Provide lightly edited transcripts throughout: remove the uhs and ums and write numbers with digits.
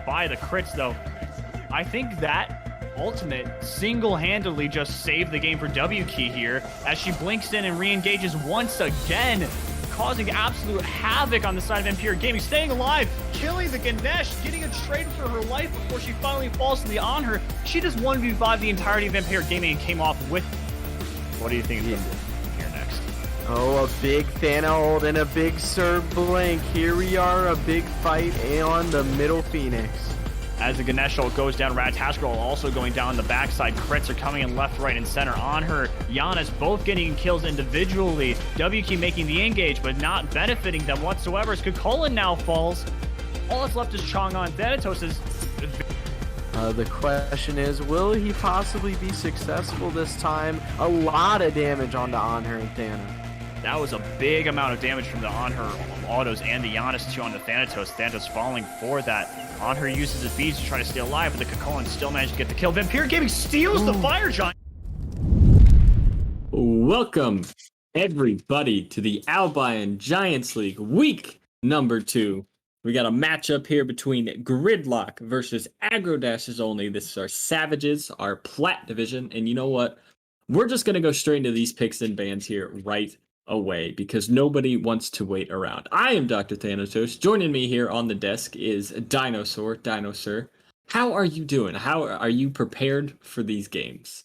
by the crits, though. I think that ultimate single-handedly just saved the game for WK here as she blinks in and re-engages once again, causing absolute havoc on the side of Imperial Gaming, staying alive, killing the Ganesh, getting a trade for her life before she finally falls to the on her. She just 1v5 the entirety of Imperial Gaming and came off with. What do you think is going to do here next? Oh, a big Thana ult and a big Serb blink. Here we are, a big fight on the middle Phoenix. As the Ganesh ult goes down, Ratashgirl also going down the backside. Crits are coming in left, right, and center on her. Giannis both getting kills individually. WK making the engage, but not benefiting them whatsoever as Kukulin now falls. All that's left is Chang'an. Thanatos is... The question is, will he possibly be successful this time? A lot of damage onto Anher and Thana. That was a big amount of damage from the Anher autos and the Giannis too on the Thanatos. Thanatos falling for that. Anher uses his beads to try to stay alive, but the Kukulin still managed to get the kill. Vampire Gaming steals the Fire Giant. Welcome, everybody, to the Albion Giants League, week number 2. We got a matchup here between Gridlock versus Aggro Dashes only. This is our Savages, our Plat division. And you know what? We're just going to go straight into these picks and bans here right away because nobody wants to wait around. I am Dr. Thanatos. Joining me here on the desk is Dinosaur. How are you doing? How are you prepared for these games?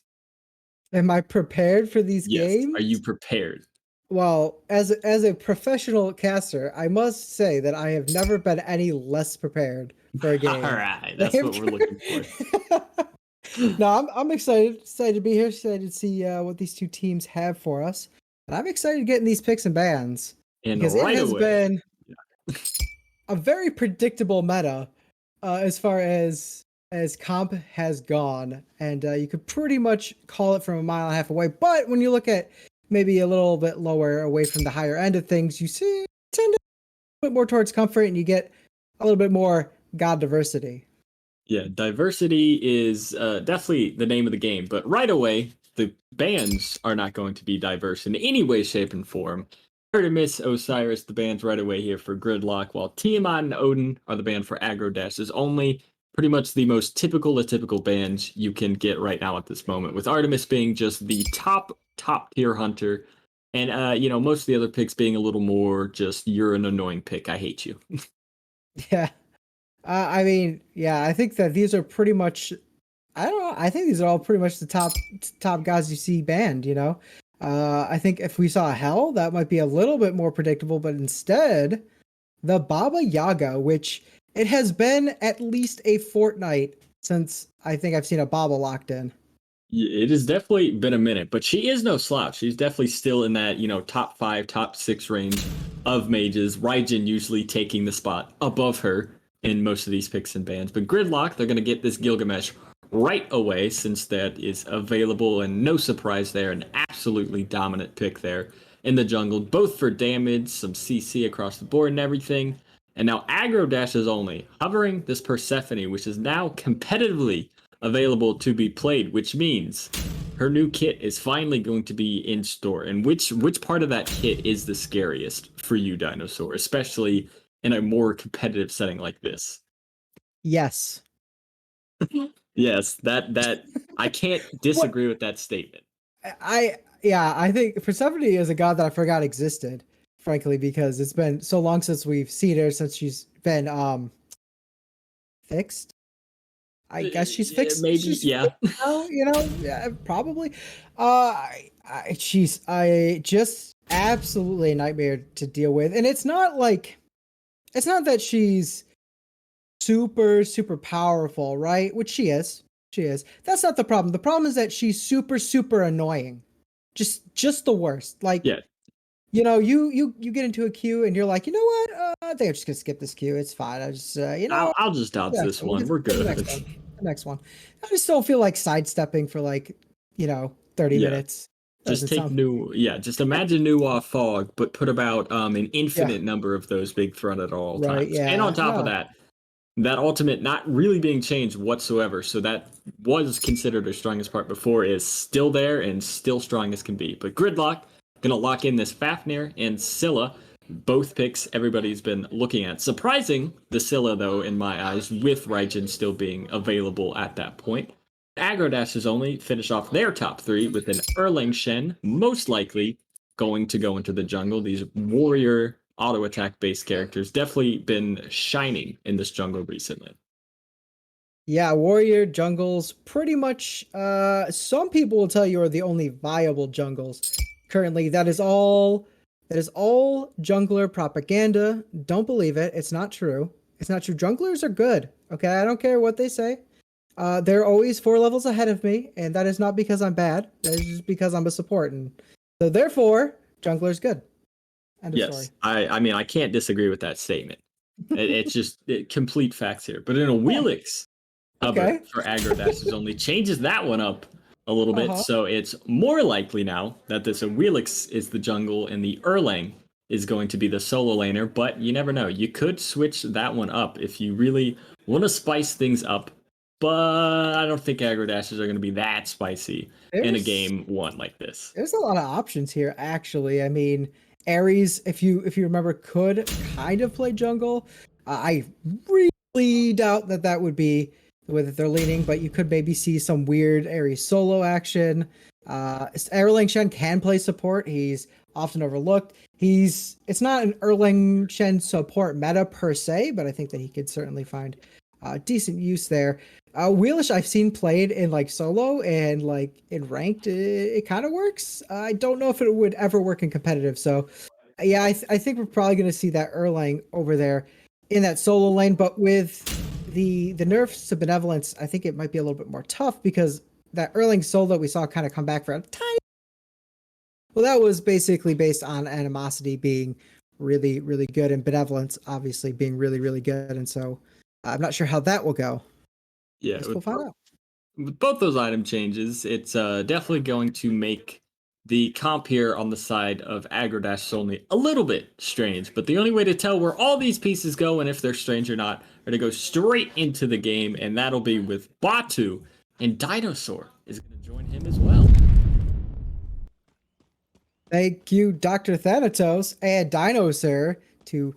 Am I prepared for these games? Are you prepared? Well, as a professional caster, I must say that I have never been any less prepared for a game. All right, that's what we're looking for. No, I'm excited to be here. Excited to see what these two teams have for us, and I'm excited to get in these picks and bans because it has been a very predictable meta as far as comp has gone, and you could pretty much call it from a mile and a half away. But when you look at maybe a little bit lower away from the higher end of things, you see tend to a bit more towards comfort, and you get a little bit more god diversity. Yeah, diversity is definitely the name of the game, but right away, the bans are not going to be diverse in any way, shape, and form. Artemis, Osiris, the bans right away here for Gridlock, while Tiamat and Odin are the ban for Aggro Dashes only. Pretty much the most typical bans you can get right now at this moment, with Artemis being just the top tier hunter, and most of the other picks being a little more just you're an annoying pick, I hate you. Yeah. I mean, yeah, I think that these are pretty much, I don't know, I think these are all pretty much the top guys you see banned, you know? I think if we saw Hell, that might be a little bit more predictable, but instead, the Baba Yaga, which it has been at least a fortnight since I think I've seen a Baba locked in. It has definitely been a minute, but she is no slouch. She's definitely still in that, top 5, top 6 range of mages. Raijin usually taking the spot above her in most of these picks and bans. But Gridlock, they're going to get this Gilgamesh right away since that is available, and no surprise there, an absolutely dominant pick there in the jungle, both for damage, some CC across the board and everything. And now Aggro Dashes only, hovering this Persephone, which is now competitively available to be played, which means her new kit is finally going to be in store. And which part of that kit is the scariest for you, Dinosaur, especially in a more competitive setting like this? Yes. Yes, that I can't disagree with that statement. I think Persephone is a god that I forgot existed, frankly, because it's been so long since we've seen her, since she's been fixed. I guess she's fixed. Maybe, she's yeah. Fixed now, yeah, probably. She's just absolutely a nightmare to deal with, and it's not that she's super powerful, right? Which she is. That's not the problem. The problem is that she's super annoying. Just the worst. Like, yeah. You get into a queue and you're like, you know what? I think I'm just gonna skip this queue. It's fine. I just I'll just dodge this one. We're good. The next one. I just don't feel like sidestepping for 30 minutes. Just just imagine new fog, but put about an infinite number of those big front at all times. Yeah. And on top of that ultimate not really being changed whatsoever. So that was considered her strongest part before is still there and still strong as can be. But Gridlock gonna lock in this Fafnir and Scylla both picks everybody's been looking at. Surprising, the Scylla, though, in my eyes, with Raijin still being available at that point. Aggro Dashers only finish off their top 3 with an Erlang Shen, most likely going to go into the jungle. These warrior auto attack based characters definitely been shining in this jungle recently. Yeah, warrior jungles pretty much some people will tell you are the only viable jungles currently. That is all jungler propaganda. Don't believe it. It's not true. It's not true. Junglers are good. Okay, I don't care what they say. They're always 4 levels ahead of me, and that is not because I'm bad. That is just because I'm a support, and so therefore, jungler's good. End of story. I mean, I can't disagree with that statement. It's just complete facts here. But in a Wheelix for Aggro Dashers only changes that one up a little bit. So it's more likely now that this Wheelix is the jungle and the Erlang is going to be the solo laner. But you never know. You could switch that one up if you really want to spice things up. But I don't think Aggro Dashers are going to be that spicy in a game 1 like this. There's a lot of options here, actually. I mean, Ares, if you remember, could kind of play jungle. I really doubt that would be the way that they're leaning, but you could maybe see some weird Ares solo action. Erlang Shen can play support. He's often overlooked. It's not an Erlang Shen support meta per se, but I think that he could certainly find decent use there. Wheelish I've seen played in like solo and like in ranked. It kind of works. I don't know if it would ever work in competitive. So yeah, I think we're probably going to see that Erlang over there in that solo lane. But with the nerfs to Benevolence, I think it might be a little bit more tough because that Erlang solo we saw kind of come back for a tiny. Well, that was basically based on Animosity being really, really good and Benevolence obviously being really, really good. And so I'm not sure how that will go. Yeah, we'll find out. With both those item changes, it's definitely going to make the comp here on the side of Aggro Dash only a little bit strange. But the only way to tell where all these pieces go and if they're strange or not are to go straight into the game, and that'll be with Batu, and Dinosaur is going to join him as well. Thank you, Dr. Thanatos and Dinosaur, two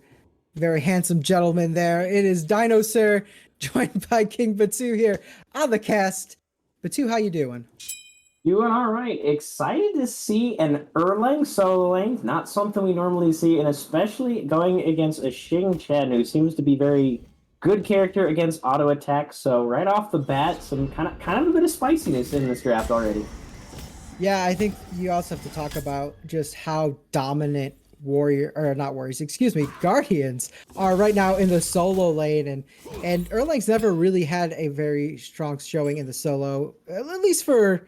very handsome gentlemen there. It is Dinosaur joined by King Batu here on the cast. Batu, how you doing? Doing all right. Excited to see an Erlang solo lane. Not something we normally see, and especially going against a Xing Chen, who seems to be very good character against auto attack. So right off the bat, some kind of a bit of spiciness in this draft already. Yeah, I think you also have to talk about just how dominant Guardians are right now in the solo lane, and Erlang's never really had a very strong showing in the solo, at least for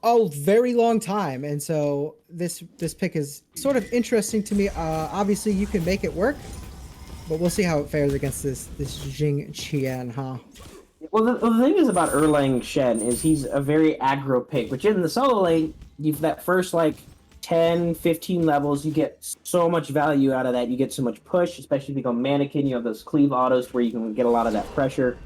a very long time. And so this pick is sort of interesting to me. Obviously you can make it work, but we'll see how it fares against this Xing Qian, huh? Well, the thing is about Erlang Shen is he's a very aggro pick, which in the solo lane, you've that first like 10, 15 levels, you get so much value out of that. You get so much push, especially if you go mannequin, you have those cleave autos where you can get a lot of that pressure.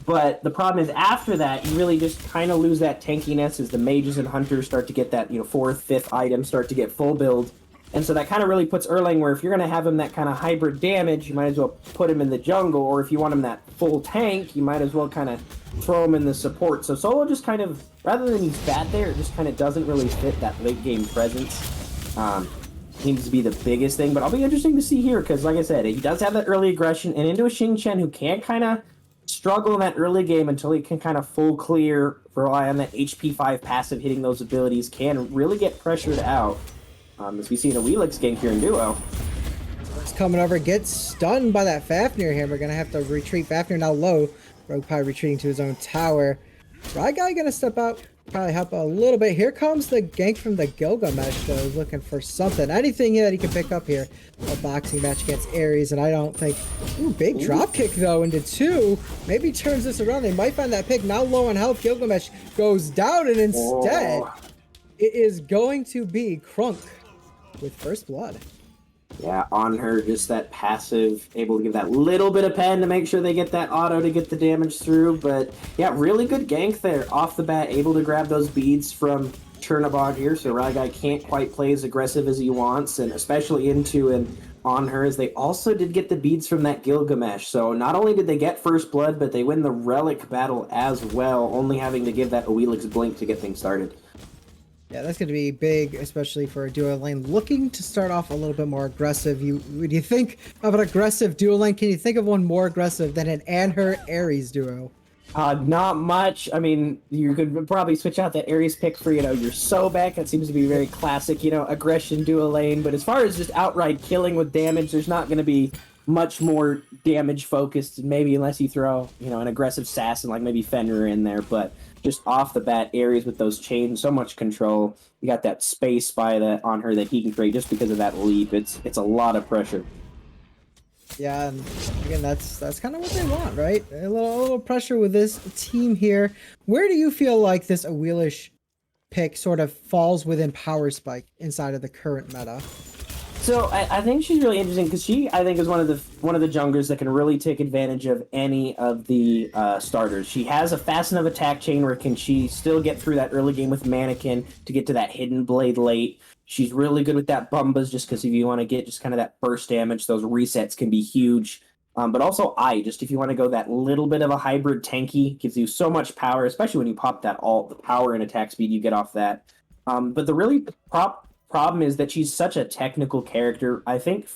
But the problem is after that, you really just kind of lose that tankiness as the mages and hunters start to get that, 4th, 5th item, start to get full build. And so that kind of really puts Erlang where if you're going to have him that kind of hybrid damage, you might as well put him in the jungle, or if you want him that full tank, you might as well kind of throw him in the support. So solo just kind of, rather than he's bad there, it just kind of doesn't really fit that late game presence. Seems to be the biggest thing, but I'll be interesting to see here, because like I said, he does have that early aggression, and into a Xing Chen who can kind of struggle in that early game until he can kind of full clear, rely on that HP 5 passive hitting those abilities, can really get pressured out. As we see in a Wheelix gank here in duo. He's coming over, gets stunned by that Fafnir here. We're going to have to retreat. Fafnir now low. Rogue Pie retreating to his own tower. Rye Guy going to step out, probably help a little bit. Here comes the gank from the Gilgamesh, though. He's looking for something. Anything that he can pick up here. A boxing match against Ares, and I don't think... Ooh, big drop kick, though, into 2. Maybe turns this around. They might find that pick. Now low on health. Gilgamesh goes down, and instead, it is going to be Crunk with first blood. Yeah, on her, just that passive, able to give that little bit of pen to make sure they get that auto to get the damage through. But yeah, really good gank there off the bat, able to grab those beads from Chernobog here, so Ragai can't quite play as aggressive as he wants, and especially into an on her is they also did get the beads from that Gilgamesh. So not only did they get first blood, but they win the relic battle as well, only having to give that Awilix blink to get things started. Yeah, that's going to be big, especially for a duo lane looking to start off a little bit more aggressive. When you think of an aggressive duo lane, can you think of one more aggressive than an Anher Ares duo? Not much. I mean, you could probably switch out that Ares pick for, your Sobek. That seems to be very classic, aggression duo lane. But as far as just outright killing with damage, there's not going to be much more damage focused, maybe unless you throw, an aggressive assassin like maybe Fenrir in there. But just off the bat, Ares with those chains, so much control. You got that space spy on her that he can create just because of that leap. It's a lot of pressure. Yeah, and again, that's kind of what they want, right? A little pressure with this team here. Where do you feel like this Awilish pick sort of falls within Power Spike inside of the current meta? So I think she's really interesting because she, I think, is one of the junglers that can really take advantage of any of the starters. She has a fast enough attack chain where she still get through that early game with Mannequin to get to that hidden blade late. She's really good with that Bumbas just because if you want to get just kind of that burst damage, those resets can be huge. But also just if you want to go that little bit of a hybrid tanky, gives you so much power, especially when you pop that ult, the power and attack speed you get off that. But the really problem is that she's such a technical character. I think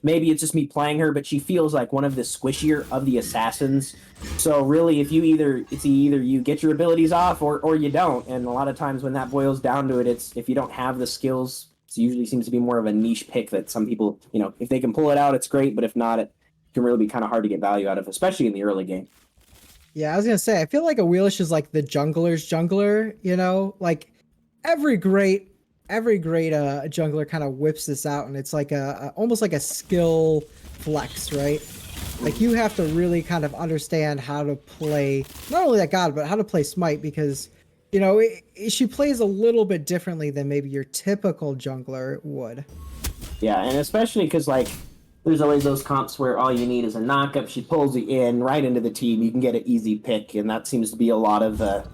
maybe it's just me playing her, but she feels like one of the squishier of the assassins. So really, if you either you get your abilities off or you don't. And a lot of times when that boils down to it, it's if you don't have the skills, it usually seems to be more of a niche pick that some people, if they can pull it out, it's great. But if not, it can really be kind of hard to get value out of, especially in the early game. Yeah, I was going to say, I feel like Awilish is like the jungler's jungler, like every great jungler kind of whips this out, and it's like almost like a skill flex, right? Like you have to really kind of understand how to play not only that god, but how to play Smite because she plays a little bit differently than maybe your typical jungler would. Yeah, and especially because there's always those comps where all you need is a knockup. She pulls you in right into the team. You can get an easy pick, and that seems to be a lot of the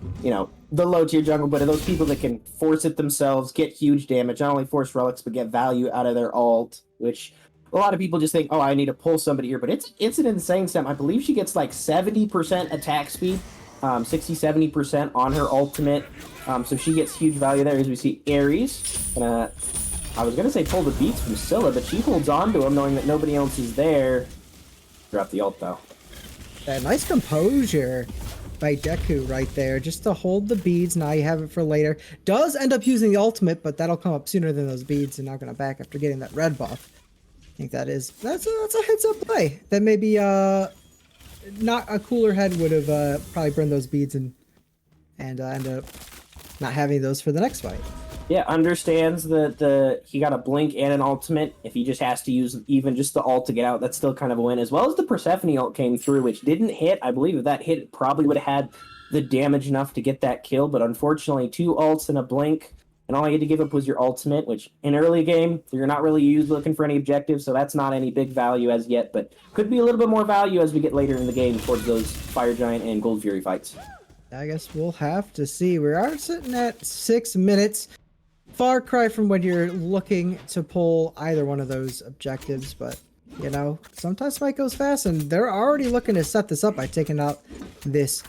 low tier jungle. But those people that can force it themselves, get huge damage, not only force relics but get value out of their ult, which a lot of people just think, oh, I need to pull somebody here. But it's an insane stem. I believe she gets like 70% attack speed, 60-70% on her ultimate. So she gets huge value there. As we see Ares, I was going to say pull the beats from Scylla, but she holds on to him knowing that nobody else is there. Drop the ult, though. That nice composure by Deku right there, just to hold the beads. Now you have it for later. Does end up using the ultimate, but that'll come up sooner than those beads and not going to back after getting that red buff. I think that's a heads-up play. That maybe not a cooler head would have probably burned those beads and end up not having those for the next fight. Yeah, understands that he got a blink and an ultimate. If he just has to use even just the ult to get out, that's still kind of a win. As well as the Persephone ult came through, which didn't hit. I believe if that hit, it probably would have had the damage enough to get that kill. But unfortunately, 2 ults and a blink, and all you had to give up was your ultimate, which in early game, you're not really looking for any objectives, so that's not any big value as yet. But could be a little bit more value as we get later in the game towards those Fire Giant and Gold Fury fights. I guess we'll have to see. We are sitting at 6 minutes. Far cry from when you're looking to pull either one of those objectives, but sometimes fight goes fast, and they're already looking to set this up by taking out this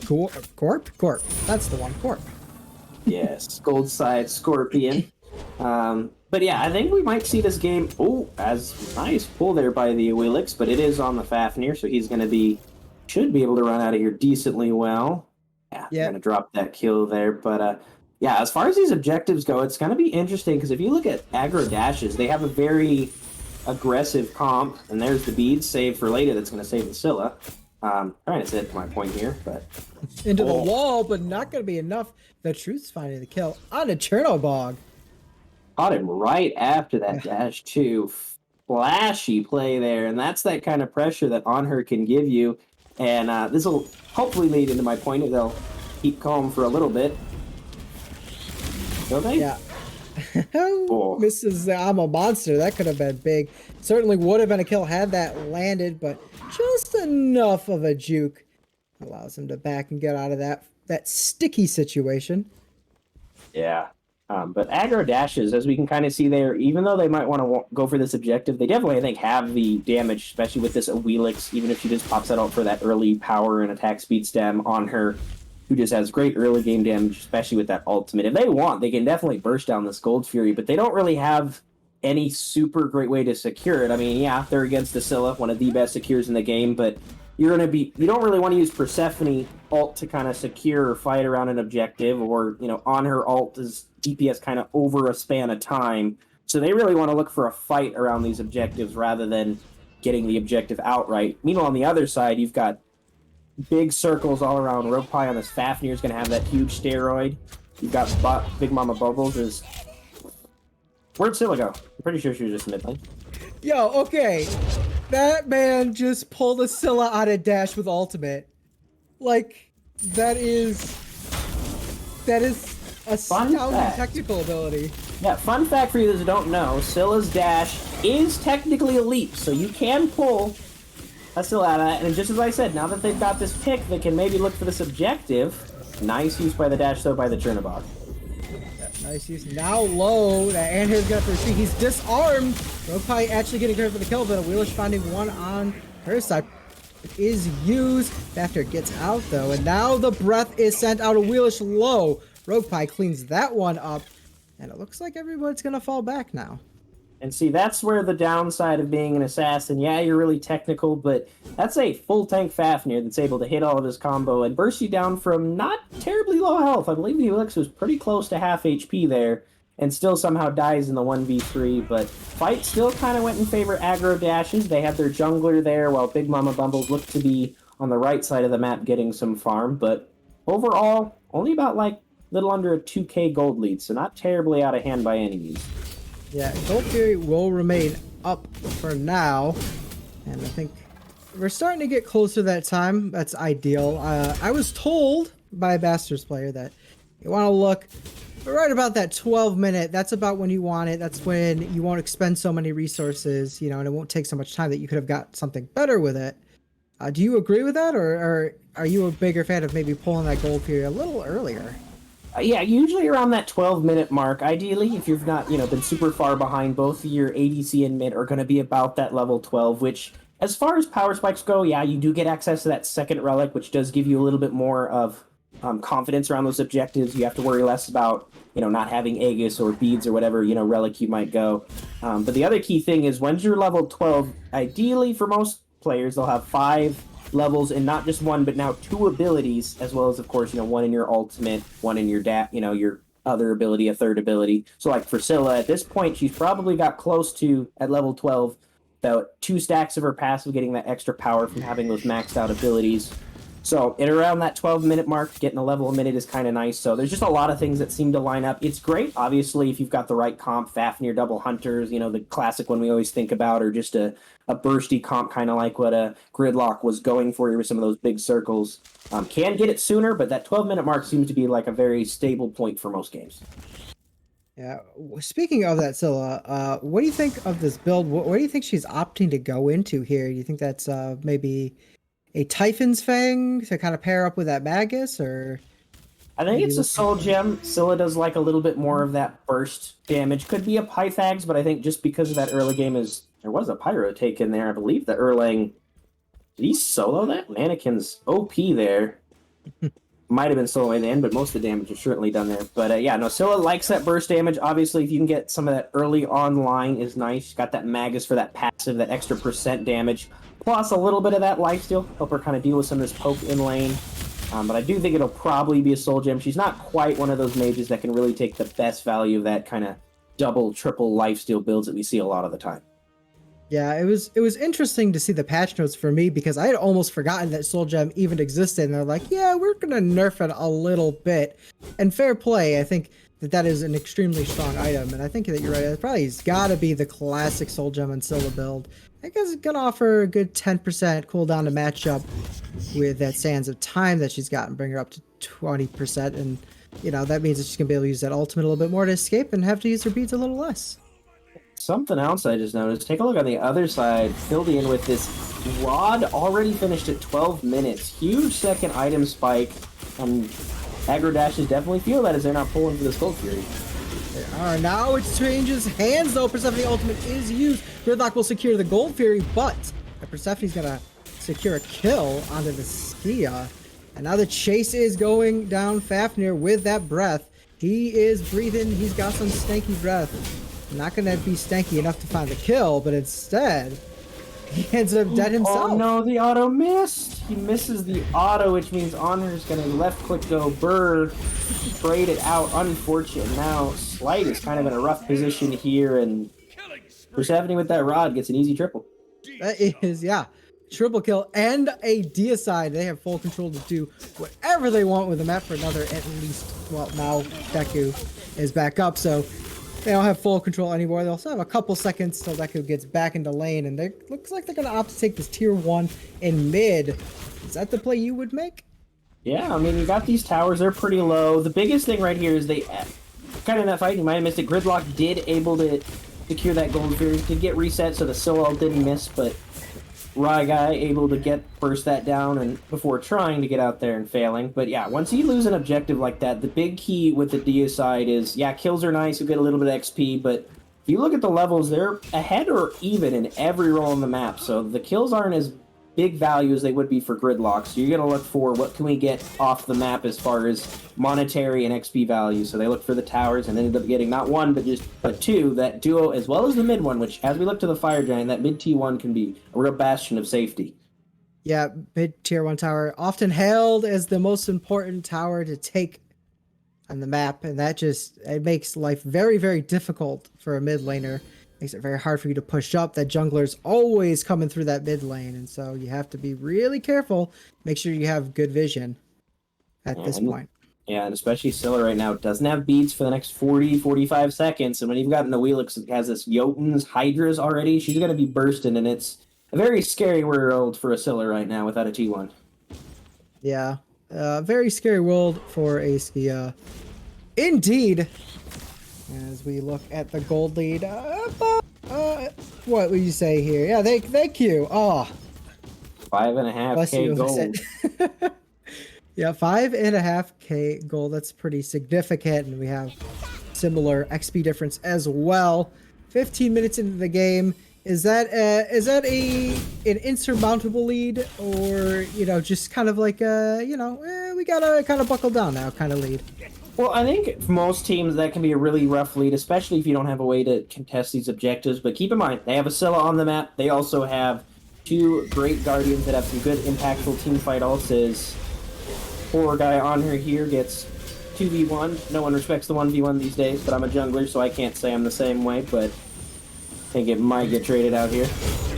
Corp. That's the one, Corp. Yes, Gold Side Scorpion. But yeah, I think we might see this game. Oh, as nice pull there by the Awilix, but it is on the Fafnir, so he's going to should be able to run out of here decently well. Yeah. Going to drop that kill there, but yeah, as far as these objectives go, it's going to be interesting because if you look at Aggro dashes, they have a very aggressive comp, and there's the beads save for later that's going to save the Scylla. Trying to set my point here, but into the wall, but not going to be enough. The Truth's finding the kill on a Chernobog. Caught him right after that dash too. Flashy play there, and that's that kind of pressure that On Her can give you. And this will hopefully lead into my point. They'll keep calm for a little bit. Don't they? Yeah. Mrs. I'm a monster. That could have been big. Certainly would have been a kill had that landed, but just enough of a juke allows him to back and get out of that sticky situation. Yeah. But aggro dashes, as we can kind of see there, even though they might want to go for this objective, they definitely, I think, have the damage, especially with this Awilix, even if she just pops that out for that early power and attack speed stem on her, who just has great early game damage, especially with that ultimate. If they want, they can definitely burst down this Gold Fury, but they don't really have any super great way to secure it. I mean, yeah, they're against Scylla, one of the best secures in the game, but you don't really want to use Persephone ult to kind of secure or fight around an objective, or, on her ult is DPS kind of over a span of time. So they really want to look for a fight around these objectives rather than getting the objective outright. Meanwhile, on the other side, you've got big circles all around. Rogue Pie on this Fafnir is going to have that huge steroid. You've got Big Mama Bubbles. Where'd Scylla go? I'm pretty sure she was just mid lane. Yo, okay. That man just pulled a Scylla out of dash with ultimate. Like, that is astounding technical ability. Yeah, fun fact for you that don't know, Scylla's dash is technically a leap, so you can pull a Scylla out of that. And just as I said, now that they've got this pick, they can maybe look for this objective. Nice use by the dash, though, by the Chernobog. Nice use. Now low. That Anhir's got for He's disarmed. Rogue Pie actually getting credit for the kill, but Wheelish finding one on her side. It is used. After it gets out, though. And now the breath is sent out of Wheelish low. Rogue Pie cleans that one up. And it looks like everybody's going to fall back now. And see, that's where the downside of being an assassin, yeah, you're really technical, but that's a full tank Fafnir that's able to hit all of his combo and burst you down from not terribly low health. I believe the Elix was pretty close to half HP there, and still somehow dies in the 1v3, but fight still kind of went in favor of aggro dashes. They had their jungler there, while Big Mama Bumbles looked to be on the right side of the map getting some farm, but overall, only about a little under a 2k gold lead, so not terribly out of hand by any means. Yeah, Gold Fury will remain up for now, and I think we're starting to get closer to that time. That's ideal. I was told by a Bastards player that you want to look right about that 12-minute. That's about when you want it. That's when you won't expend so many resources, and it won't take so much time that you could have got something better with it. Do you agree with that, or are you a bigger fan of maybe pulling that Gold Fury a little earlier? Yeah, usually around that 12-minute mark. Ideally, if you've not, been super far behind, both your ADC and mid are going to be about that level 12, which, as far as power spikes go, yeah, you do get access to that second relic, which does give you a little bit more of confidence around those objectives. You have to worry less about, not having Aegis or beads or whatever, relic you might go. But the other key thing is, once you're level 12, ideally for most players, they'll have 5 levels, and not just one, but now 2 abilities, as well as, of course, one in your ultimate, one in your your other ability, a third ability. So, like for Scylla, at this point, she's probably got close to, at level 12, about 2 stacks of her passive, getting that extra power from having those maxed out abilities. So, at around that 12-minute mark, getting a level a minute is kind of nice. So, there's just a lot of things that seem to line up. It's great, obviously, if you've got the right comp, Fafnir double hunters, the classic one we always think about, or just a bursty comp, kind of like what a Gridlock was going for here with some of those big circles. Can get it sooner, but that 12-minute mark seems to be like a very stable point for most games. Yeah. Speaking of that, Scylla, what do you think of this build? What do you think she's opting to go into here? Do you think that's maybe a Typhon's Fang to kind of pair up with that Magus, or? I think it's a Soul Gem. Scylla does like a little bit more of that burst damage. Could be a Pythags, but I think just because of that early game there was a Pyro take in there. I believe the Erlang, did he solo that? Mannequin's OP there. Might have been soloing in, but most of the damage is certainly done there. But yeah, no, Scylla likes that burst damage. Obviously, if you can get some of that early online is nice. She's got that Magus for that passive, that extra % damage. Plus a little bit of that lifesteal. Help her kind of deal with some of this poke in lane. But I do think it'll probably be a Soul Gem. She's not quite one of those mages that can really take the best value of that kind of double, triple lifesteal builds that we see a lot of the time. Yeah, it was interesting to see the patch notes for me, because I had almost forgotten that Soul Gem even existed, and they're like, yeah, we're gonna nerf it a little bit. And fair play, I think that is an extremely strong item, and I think that you're right. It probably has got to be the classic Soul Gem and Scylla build. I guess it's gonna offer a good 10% cooldown to match up with that Sands of Time that she's got and bring her up to 20%, and that means that she's gonna be able to use that ultimate a little bit more to escape and have to use her beads a little less. Something else I just noticed. Take a look on the other side. Filled in with this Rod, already finished at 12 minutes. Huge second item spike. And Aggro dashes definitely feel that as they're not pulling for this Gold Fury. Now it changes hands though. Persephone ultimate is used. Gridlock will secure the Gold Fury, but Persephone's gonna secure a kill onto the Skia. And now the chase is going down Fafnir with that breath. He is breathing. He's got some stanky breath. Not gonna be stanky enough to find the kill, but instead he ends up dead himself. Oh no, the auto missed. He misses the auto, which means Honor's gonna left click go burr, trade it out. Unfortunate. Now Slight is kind of in a rough position here, and Persephone with that rod gets an easy triple. That is, yeah. Triple kill and a deicide. They have full control to do whatever they want with the map for another at least. Well, now Deku is back up, so they don't have full control anymore. They also have a couple seconds till Deku gets back into lane, and it looks like they're going to opt to take this tier 1 in mid. Is that the play you would make? Yeah, I mean, you got these towers. They're pretty low. The biggest thing right here is they kind of in that fight. You might have missed it. Gridlock did able to secure that Gold Fury. Did get reset, so the Scylla didn't miss, but Rye guy able to burst that down and before trying to get out there and failing. But yeah, once you lose an objective like that, the big key with the deicide is, yeah, kills are nice, you get a little bit of XP, but if you look at the levels, they're ahead or even in every role on the map. So the kills aren't as big value as they would be for Gridlock. So you're going to look for what can we get off the map as far as monetary and XP value. So they look for the towers and ended up getting not one, but two, that duo, as well as the mid one, which as we look to the Fire Giant, that mid T1 can be a real bastion of safety. Yeah, mid tier 1 tower, often hailed as the most important tower to take on the map, and that just, it makes life very, very difficult for a mid laner. Makes it very hard for you to push up. That jungler's always coming through that mid lane, and so you have to be really careful. Make sure you have good vision at this point. Yeah, and especially Scylla right now doesn't have beats for the next 40, 45 seconds, and when you've got Nawilix that has this Jotun's Hydras already, she's going to be bursting, and it's a very scary world for a Scylla right now without a T1. Yeah, very scary world for a Skia. Indeed. As we look at the gold lead, what would you say here? Yeah, thank you. Oh, 5.5K gold. Yeah, 5.5K gold. That's pretty significant, and we have similar XP difference as well. 15 minutes into the game, is that an insurmountable lead, or just kind of like we gotta kind of buckle down now kind of lead? Well, I think for most teams that can be a really rough lead, especially if you don't have a way to contest these objectives. But keep in mind, they have a Scylla on the map. They also have two great Guardians that have some good impactful teamfight ults. Poor guy on her here gets 2v1. No one respects the 1v1 these days, but I'm a jungler, so I can't say I'm the same way, but I think it might get traded out here.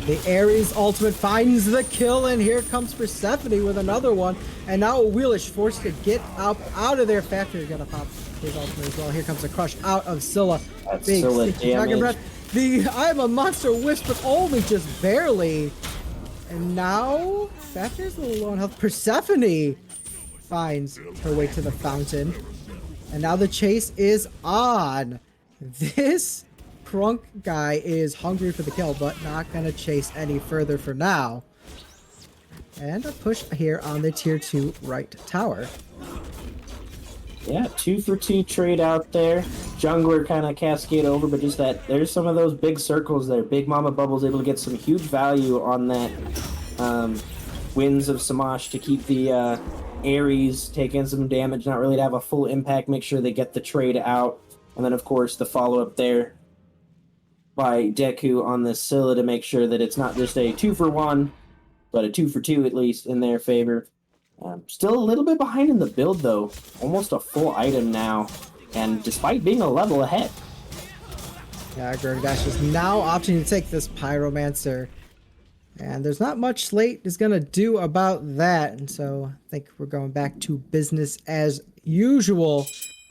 The Ares ultimate finds the kill, and here comes Persephone with another one. And now Wheelish forced to get up out of there. Factory gonna pop his ultimate as well. Here comes a crush out of Scylla. That's big Scylla dragon damage. breath. The I am a monster wisp, but only just barely. And now Factory's a little low on health. Persephone finds her way to the fountain. And now the chase is on. This Crunk guy is hungry for the kill, but not gonna chase any further for now. And a push here on the tier 2 right tower. Yeah, 2-for-2 trade out there. Jungler kind of cascade over, but just that there's some of those big circles there. Big Mama Bubble's able to get some huge value on that Winds of Samash to keep the Ares taking some damage, not really to have a full impact, make sure they get the trade out. And then, of course, the follow-up there by Deku on the Scylla to make sure that it's not just a 2-for-1, but a 2-for-2 at least in their favor. Still a little bit behind in the build, though. Almost a full item now, and despite being a level ahead. Yeah, Dash is now opting to take this Pyromancer. And there's not much Slate is going to do about that. And so I think we're going back to business as usual.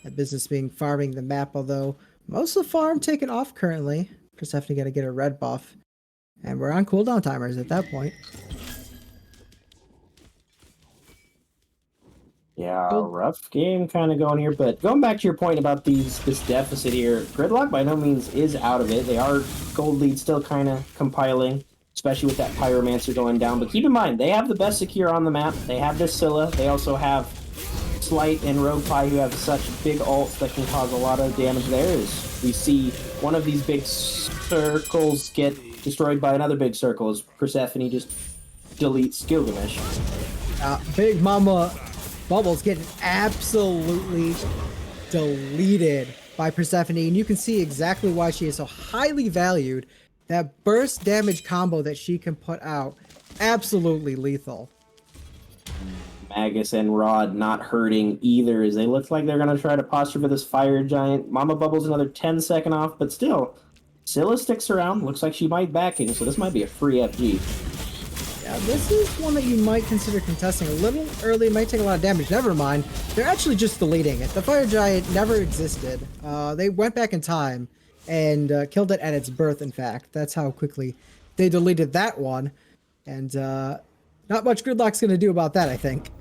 That business being farming the map, although most of the farm taken off currently. Persephone got to get a red buff. And we're on cooldown timers at that point. Yeah, rough game kind of going here, but going back to your point about this deficit here, Gridlock by no means is out of it. They are gold lead still kind of compiling, especially with that Pyromancer going down. But keep in mind, they have the best secure on the map. They have this Scylla. They also have Slight and Rogue Pie, who have such big ults that can cause a lot of damage there, is we see one of these big circles get destroyed by another big circle as Persephone just deletes Gilgamesh. Big Mama Bubbles getting absolutely deleted by Persephone, and you can see exactly why she is so highly valued. That burst damage combo that she can put out, absolutely lethal. Magus and Rod not hurting either, as they look like they're going to try to posture for this Fire Giant. Mama Bubbles another 10-second off, but still, Scylla sticks around. Looks like she might backing, so this might be a free FG. Yeah, this is one that you might consider contesting a little early. It might take a lot of damage. Never mind. They're actually just deleting it. The Fire Giant never existed. They went back in time and killed it at its birth, in fact. That's how quickly they deleted that one. And not much Gridlock's going to do about that, I think.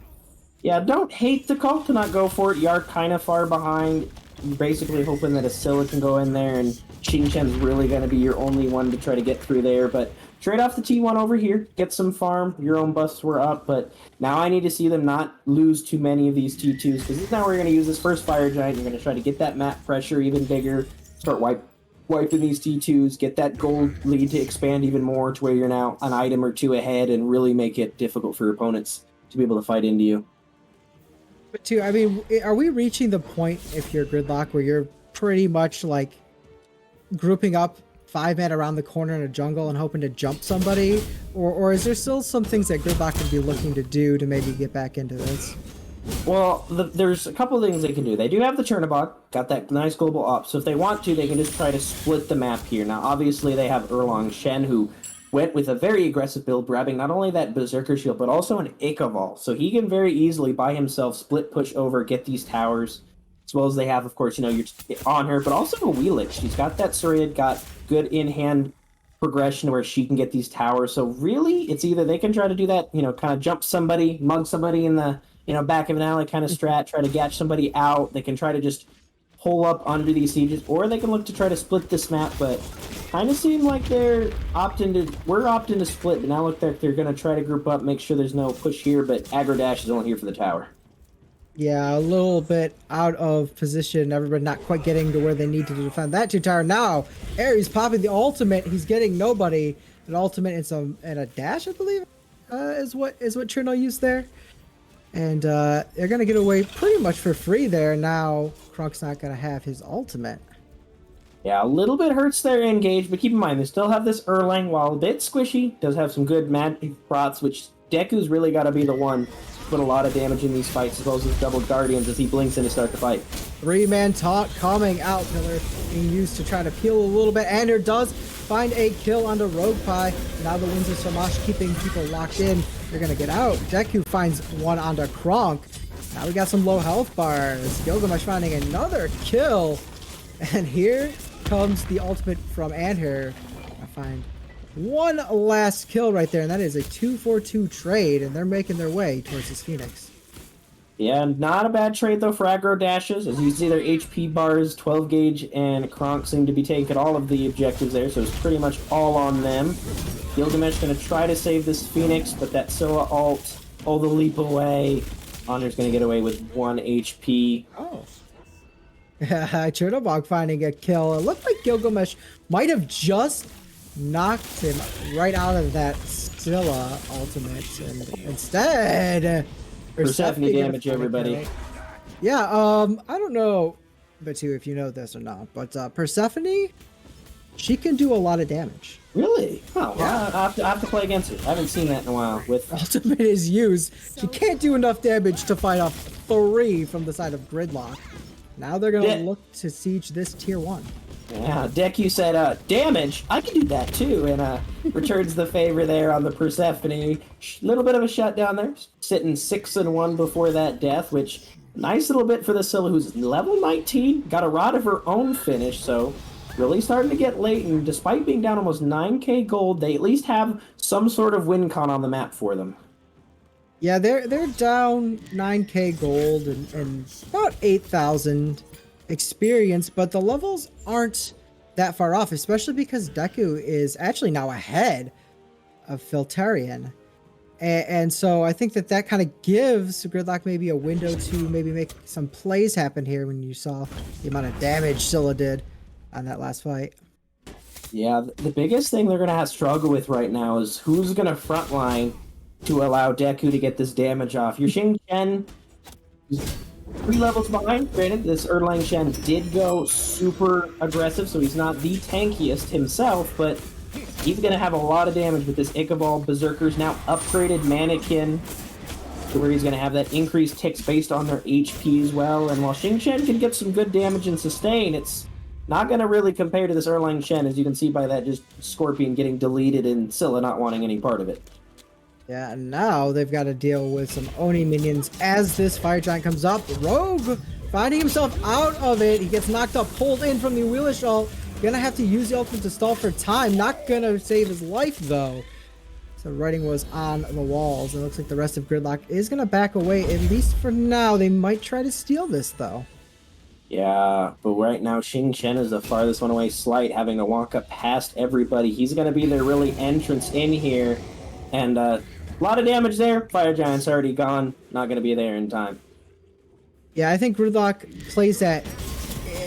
Yeah, don't hate the call to not go for it. You are kind of far behind. You're basically hoping that a Scylla can go in there, and Xing Chen's really going to be your only one to try to get through there. But trade off the T1 over here, get some farm. Your own buffs were up, but now I need to see them not lose too many of these T2s, because now we're going to use this first Fire Giant. You're going to try to get that map pressure even bigger, start wiping these T2s, get that gold lead to expand even more to where you're now an item or two ahead, and really make it difficult for your opponents to be able to fight into you. But too, I mean, are we reaching the point, if you're Gridlock, where you're pretty much like grouping up 5 men around the corner in a jungle and hoping to jump somebody? Or is there still some things that Gridlock could be looking to do to maybe get back into this? Well, there's a couple of things they can do. They do have the Chernobog, got that nice global op, so if they want to, they can just try to split the map here. Now, obviously, they have Erlang Shen, who went with a very aggressive build, grabbing not only that Berserker Shield, but also an Ichabal. So he can very easily, by himself, split push over, get these towers, as well as they have, of course, you're on her, but also a Wheelich. She's got that Sarid, got good in-hand progression where she can get these towers. So really, it's either they can try to do that, kind of jump somebody, mug somebody in the back of an alley kind of strat, try to gatch somebody out. They can try to just pull up under these sieges, or they can look to try to split this map, but kind of seem like we're opting to split, but now look like they're going to try to group up, make sure there's no push here, but Aggro Dash is only here for the tower. Yeah, a little bit out of position. Everybody not quite getting to where they need to defend that 2 tower. Now, Ares popping the ultimate. He's getting nobody. An ultimate and a dash, I believe, is what Cherno used there. And they're going to get away pretty much for free there. Now, Krunk's not going to have his ultimate. Yeah, a little bit hurts their engage, but keep in mind, they still have this Erlang, while a bit squishy, does have some good magic prots, which Deku's really got to be the one to put a lot of damage in these fights, as well as his double Guardians as he blinks in to start the fight. 3-man taunt coming out. Pillar being used to try to peel a little bit. Ander does find a kill onto Rogue Pie. Now the Winds of Samash keeping people locked in. They're going to get out. Deku finds one onto Kronk. Now we got some low health bars. Gilgamesh finding another kill. And here comes the ultimate from Anher. I find one last kill right there, and that is a 2-for-2 trade, and they're making their way towards this Phoenix. Yeah, not a bad trade, though, for Aggro Dashes. As you see, their HP bars, 12 gauge, and Kronk seem to be taking all of the objectives there, so it's pretty much all on them. Gilgamesh going to try to save this Phoenix, but that Scylla ult, all the leap away. Honor's going to get away with 1 HP. Oh. Chernobog finding a kill. It looked like Gilgamesh might have just knocked him right out of that Scylla ultimate, and instead Persephone damage, everybody. Yeah, I don't know, but too, if you know this or not, but Persephone, she can do a lot of damage. Really? Oh, well, yeah. I have to play against her. I haven't seen that in a while. With ultimate is used, she can't do enough damage to fight off 3 from the side of Gridlock. Now they're gonna look to siege this tier 1. Yeah, Deku said, damage, I can do that too, and returns the favor there on the Persephone. Little bit of a shutdown there, sitting 6-1 before that death, which nice little bit for the Scylla, who's level 19, got a rod of her own finish, so really starting to get late, and despite being down almost 9k gold, they at least have some sort of win con on the map for them. Yeah, they're down 9k gold and about 8,000 experience, but the levels aren't that far off, especially because Deku is actually now ahead of Filtarian. And so I think that kind of gives Gridlock maybe a window to maybe make some plays happen here when you saw the amount of damage Scylla did on that last fight. Yeah, the biggest thing they're going to have to struggle with right now is who's going to frontline to allow Deku to get this damage off. Your Xing Chen is 3 levels behind. Granted, this Erlang Shen did go super aggressive, so he's not the tankiest himself, but he's going to have a lot of damage with this Ichabod Berserker's now upgraded Mannequin, to where he's going to have that increased ticks based on their HP as well. And while Xing Chen can get some good damage and sustain, it's not going to really compare to this Erlang Shen, as you can see by that just Scorpion getting deleted and Scylla not wanting any part of it. Yeah, and now they've got to deal with some Oni minions as this Fire Giant comes up. Rogue finding himself out of it. He gets knocked up, pulled in from the Wheelish ult. Gonna have to use the ultimate to stall for time. Not gonna save his life though. So writing was on the walls. It looks like the rest of Gridlock is gonna back away, at least for now. They might try to steal this though. Yeah, but right now Xing Chen is the farthest one away. Slight having to walk up past everybody. He's gonna be their really entrance in here. And a lot of damage there. Fire Giant's already gone. Not gonna be there in time. Yeah, I think Gridlock plays that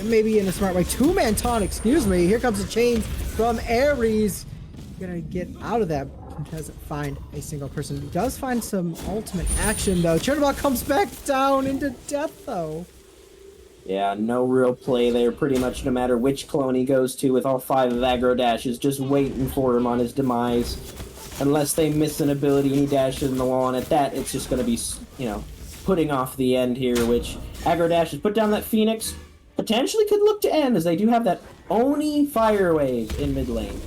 maybe in a smart way. 2-man taunt, excuse me. Here comes a chain from Ares. Gonna get out of that. Doesn't find a single person. He does find some ultimate action though. Chernobog comes back down into death though. Yeah, no real play there. Pretty much no matter which clone he goes to, with all 5 of Aggro dashes just waiting for him on his demise. Unless they miss an ability and he dashes in the wall, and at that it's just gonna be, putting off the end here, which Aggro dashes put down that Phoenix. Potentially could look to end, as they do have that Oni Fire Wave in mid lane.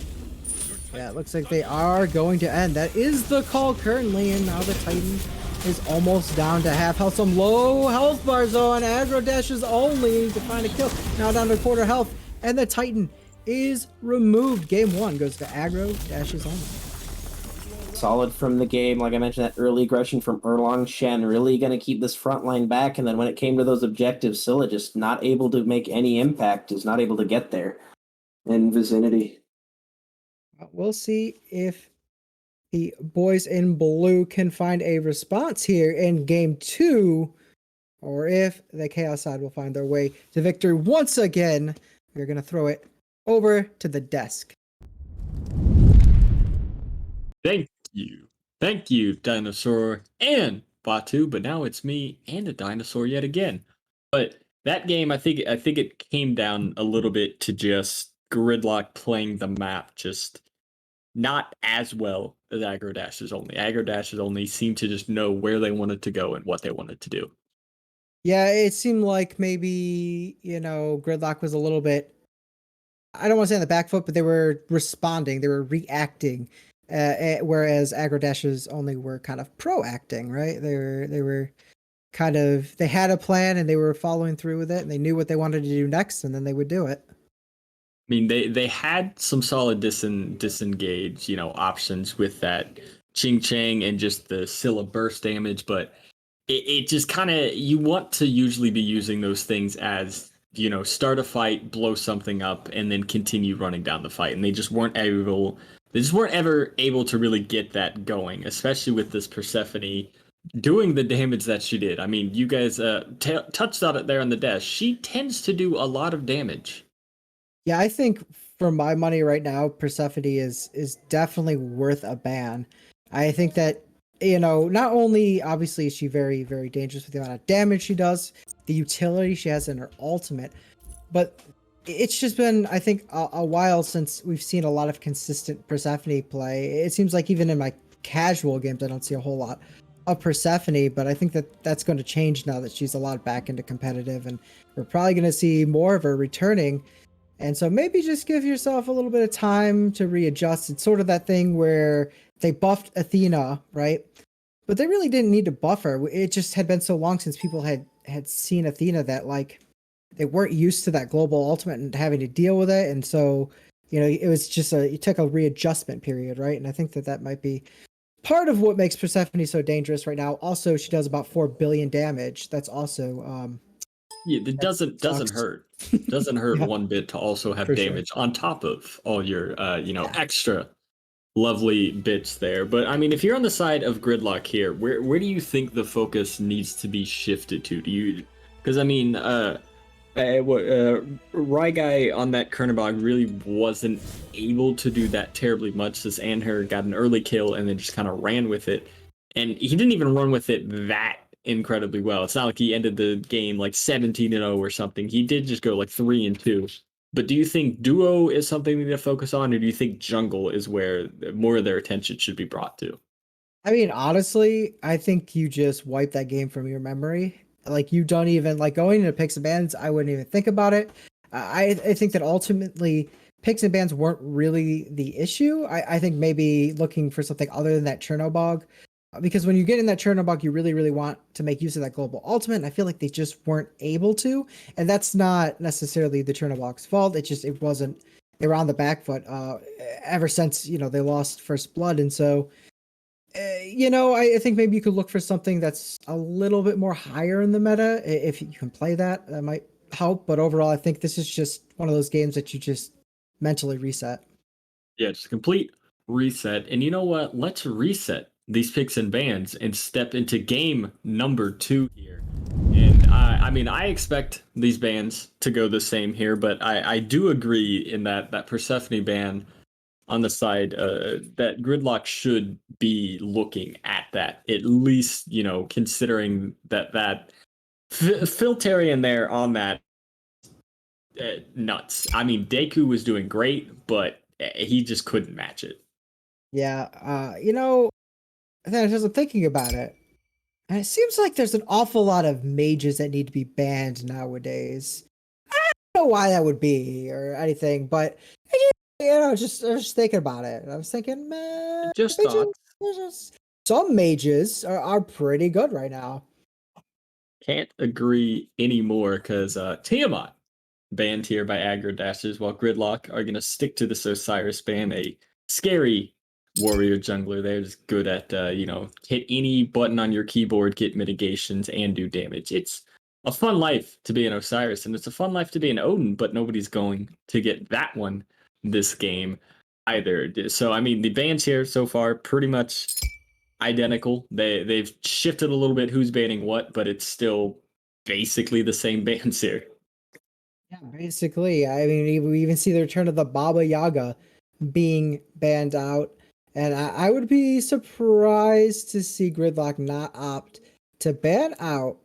Yeah, it looks like they are going to end. That is the call currently, and now the Titan is almost down to half health. Some low health bars though on Aggro dashes only to find a kill. Now down to quarter health, and the Titan is removed. Game 1 goes to Aggro dashes only. Solid from the game. Like I mentioned, that early aggression from Erlang Shen really going to keep this front line back. And then when it came to those objectives, Scylla just not able to make any impact, is not able to get there in vicinity. We'll see if the boys in blue can find a response here in game 2, or if the Chaos side will find their way to victory once again. We're going to throw it over to the desk. Thank you, Dinosaur and Batu, but now it's me and a dinosaur yet again. But that game, I think it came down a little bit to just Gridlock playing the map just not as well as Aggro Dashes only. Aggro Dashes only seemed to just know where they wanted to go and what they wanted to do. Yeah, it seemed like maybe, Gridlock was a little bit, I don't want to say on the back foot, but they were responding, they were reacting. Whereas Aggro Dashes only were kind of proacting, right? They were kind of, they had a plan and they were following through with it, and they knew what they wanted to do next, and then they would do it. I mean, they had some solid disengage, options with that Ching Chang and just the Scylla burst damage, but it just kind of, you want to usually be using those things as, start a fight, blow something up, and then continue running down the fight, and they just weren't ever able to really get that going, especially with this Persephone doing the damage that she did. I mean, you guys touched on it there on the desk. She tends to do a lot of damage. Yeah, I think for my money right now, Persephone is definitely worth a ban. I think that, not only obviously is she very, very dangerous with the amount of damage she does, the utility she has in her ultimate, but it's just been, I think, a while since we've seen a lot of consistent Persephone play. It seems like even in my casual games, I don't see a whole lot of Persephone, but I think that's going to change now that she's a lot back into competitive, and we're probably going to see more of her returning. And so maybe just give yourself a little bit of time to readjust. It's sort of that thing where they buffed Athena, right? But they really didn't need to buff her. It just had been so long since people had seen Athena that, like, they weren't used to that global ultimate and having to deal with it. And so, it was just it took a readjustment period, right? And I think that might be part of what makes Persephone so dangerous right now. Also, she does about 4 billion damage. That's also, it doesn't hurt. Doesn't hurt Yeah, one bit to also have damage on top of all your, extra lovely bits there. But I mean, if you're on the side of Gridlock here, where do you think the focus needs to be shifted to? Do you, because I mean, Ryguy on that Kernebog really wasn't able to do that terribly much. This Anher got an early kill and then just kind of ran with it. And he didn't even run with it that incredibly well. It's not like he ended the game like 17-0 or something. He did just go like 3-2. But do you think duo is something they need to focus on, or do you think jungle is where more of their attention should be brought to? I mean, honestly, I think you just wipe that game from your memory. Like you don't even like going into picks and bans. I wouldn't even think about it. I think that ultimately picks and bans weren't really the issue. I think maybe looking for something other than that Chernobog, because when you get in that Chernobog, you really, really want to make use of that global ultimate. And I feel like they just weren't able to, and that's not necessarily the Chernobog's fault. It wasn't. They were on the back foot ever since they lost First Blood, and so. I think maybe you could look for something that's a little bit more higher in the meta. If you can play that, that might help. But overall, I think this is just one of those games that you just mentally reset. Yeah, just complete reset. And you know what? Let's reset these picks and bans and step into game number 2 here. And I mean, I expect these bans to go the same here, but I do agree in that Persephone ban on the side that Gridlock should be looking at that, at least, considering that Filtarian there on that, nuts. I mean, Deku was doing great, but he just couldn't match it. Yeah, then I was thinking about it, and it seems like there's an awful lot of mages that need to be banned nowadays. I don't know why that would be or anything, but just thinking about it. I was thinking, man, Just thought. Some mages are pretty good right now. Can't agree anymore because Tiamat banned here by Aggro Dashers, while Gridlock are going to stick to this Osiris ban, a scary warrior jungler there, just good at, hit any button on your keyboard, get mitigations, and do damage. It's a fun life to be an Osiris, and it's a fun life to be an Odin, but nobody's going to get that one this game either. So, I mean, the bans here so far pretty much identical. They've shifted a little bit who's banning what, but it's still basically the same bans here. Yeah, basically. I mean, we even see the return of the Baba Yaga being banned out. And I would be surprised to see Gridlock not opt to ban out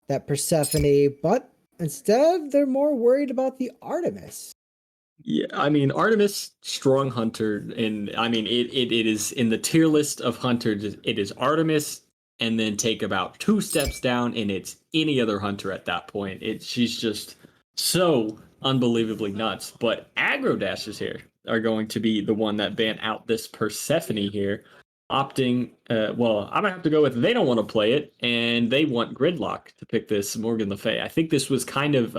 that Persephone, but instead they're more worried about the Artemis. Yeah, I mean, Artemis, strong hunter, and I mean, it is in the tier list of hunters, it is Artemis, and then take about 2 steps down, and it's any other hunter at that point. She's just so unbelievably nuts. But Aggro Dashers here are going to be the one that ban out this Persephone here, opting, well, I'm gonna have to go with they don't want to play it, and they want Gridlock to pick this Morgan Le Fay. I think this was kind of,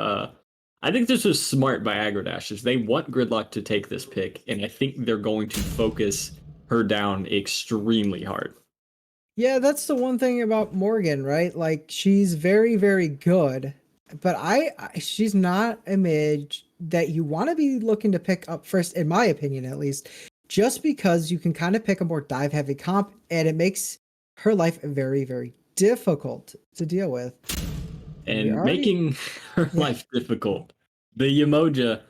I think this was smart by Aggro Dashers. They want Gridlock to take this pick, and I think they're going to focus her down extremely hard. Yeah, that's the one thing about Morgan, right? Like, she's very, very good, but she's not a mid that you want to be looking to pick up first, in my opinion, at least, just because you can kind of pick a more dive heavy comp, and it makes her life very, very difficult to deal with. And making her life difficult, the Yemoja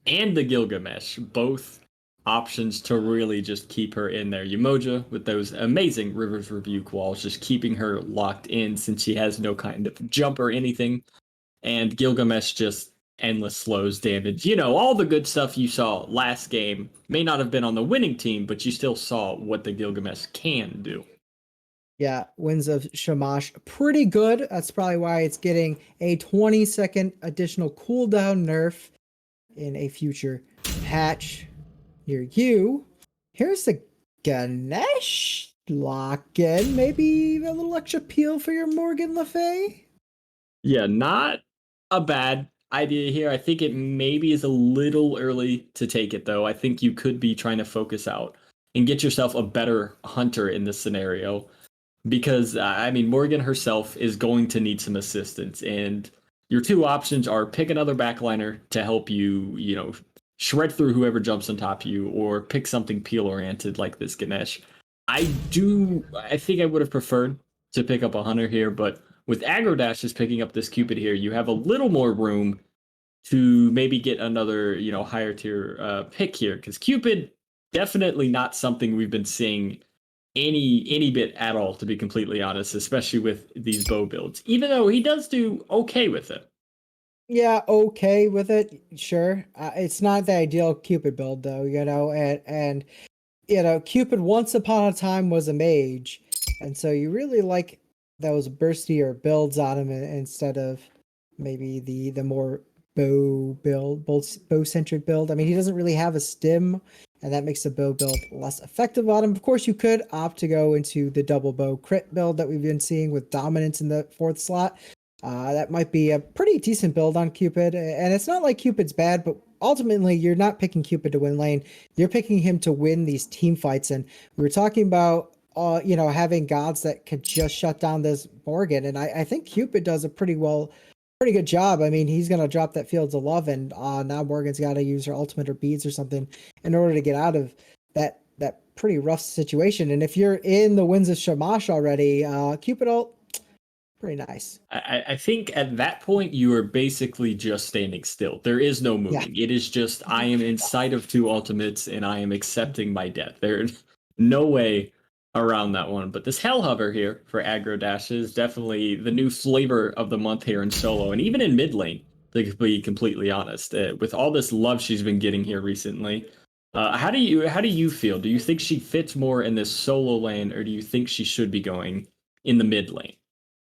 and the Gilgamesh, both options to really just keep her in there. Yemoja with those amazing Rivers Rebuke walls, just keeping her locked in since she has no kind of jump or anything. And Gilgamesh just endless slows damage. All the good stuff you saw last game may not have been on the winning team, but you still saw what the Gilgamesh can do. Yeah, Winds of Shamash, pretty good. That's probably why it's getting a 20-second additional cooldown nerf in a future patch near you. Here's the Ganesh lock-in. Maybe a little extra peel for your Morgan Le Fay? Yeah, not a bad idea here. I think it maybe is a little early to take it, though. I think you could be trying to focus out and get yourself a better hunter in this scenario. Because, I mean, Morgan herself is going to need some assistance. And your 2 options are pick another backliner to help you, shred through whoever jumps on top of you or pick something peel oriented like this Ganesh. I think I would have preferred to pick up a hunter here, but with Aggro Dashes picking up this Cupid here, you have a little more room to maybe get another, higher tier pick here, because Cupid definitely not something we've been seeing any bit at all, to be completely honest, especially with these bow builds, even though he does do okay with it. Yeah, okay with it, sure. It's not the ideal Cupid build though, and Cupid once upon a time was a mage, and so you really like those burstier builds on him instead of maybe the more bow centric build. I mean, he doesn't really have a stim, and that makes the bow build less effective on him. Of course, you could opt to go into the double bow crit build that we've been seeing with dominance in the 4th slot. That might be a pretty decent build on Cupid, and it's not like Cupid's bad, but ultimately you're not picking Cupid to win lane. You're picking him to win these team fights, and we were talking about having gods that could just shut down this Morgan, and I think Cupid does a pretty good job. I mean, he's gonna drop that Fields of Love, and now Morgan's got to use her ultimate or beads or something in order to get out of that pretty rough situation. And if you're in the Winds of Shamash already, Cupid ult, pretty nice. I think at that point you are basically just standing still. There is no moving. Yeah. It is just I am inside of 2 ultimates and I am accepting my death. There's no way around that one. But this Hell Hover here for Aggro Dash is definitely the new flavor of the month here in solo, and even in mid lane, to be completely honest. With all this love she's been getting here recently, how do you feel? Do you think she fits more in this solo lane, or do you think she should be going in the mid lane?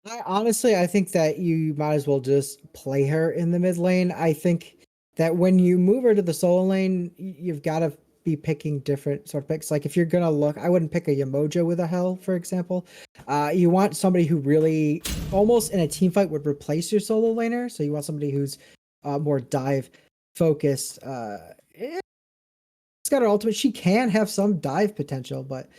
I think that you might as well just play her in the mid lane. I think that when you move her to the solo lane, you've got to be picking different sort of picks. Like if you're gonna look, I wouldn't pick a Yamoja with a Hell, for example. You want somebody who really almost in a team fight would replace your solo laner. So you want somebody who's more dive focused. It's got her ultimate. She can have some dive potential, but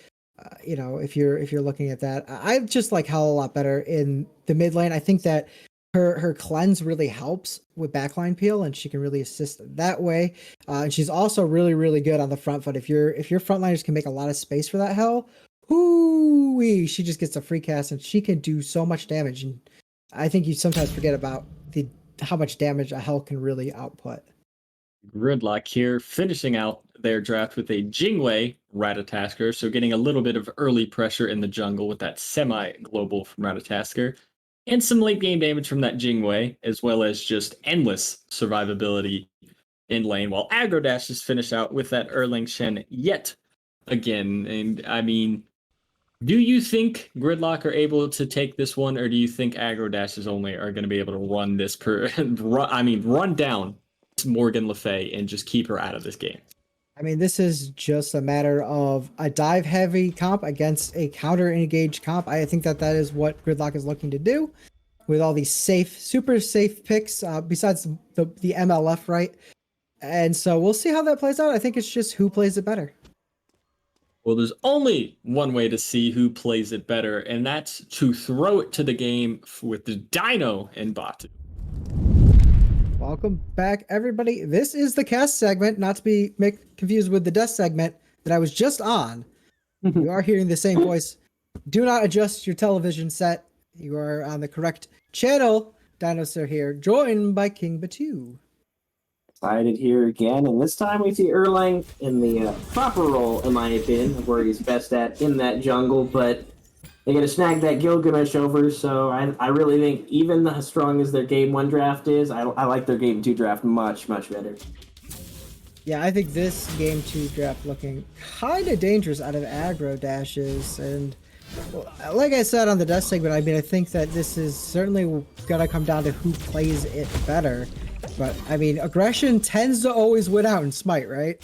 if you're looking at that, I just like Hell a lot better in the mid lane. I think that her cleanse really helps with backline peel, and she can really assist that way. And she's also really, really good on the front foot. If your frontliners can make a lot of space for that Hell, she just gets a free cast and she can do so much damage. And I think you sometimes forget about how much damage a Hell can really output. Gridlock here, finishing out their draft with a Jingwei Ratatasker, so getting a little bit of early pressure in the jungle with that semi-global from Ratatasker, and some late game damage from that Jingwei, as well as just endless survivability in lane, while Aggro Dashes finish out with that Erlang Shen yet again. And I mean, do you think Gridlock are able to take this one, or do you think Aggro Dashes only are going to be able to run this run down Morgan Le Fay and just keep her out of this game? I mean, this is just a matter of a dive heavy comp against a counter engaged comp. I think that is what Gridlock is looking to do with all these super safe picks, besides the MLF, right? And so we'll see how that plays out. I think it's just who plays it better. Well, there's only one way to see who plays it better, and that's to throw it to the game with the Dino and Batu. Welcome back, everybody. This is the cast segment, not to be confused with the death segment that I was just on. You are hearing the same voice. Do not adjust your television set. You are on the correct channel. Dinosaur here, joined by King Batu. Excited here again, and this time we see Erlang in the proper role, in my opinion, of where he's best at in that jungle, but they got to snag that Gilgamesh over, so I really think even as strong as their Game 1 draft is, I like their Game 2 draft much, much better. Yeah, I think this Game 2 draft looking kind of dangerous out of Aggro Dashes, and like I said on the death segment, I mean, I think that this is certainly going to come down to who plays it better, but I mean, aggression tends to always win out in Smite, right?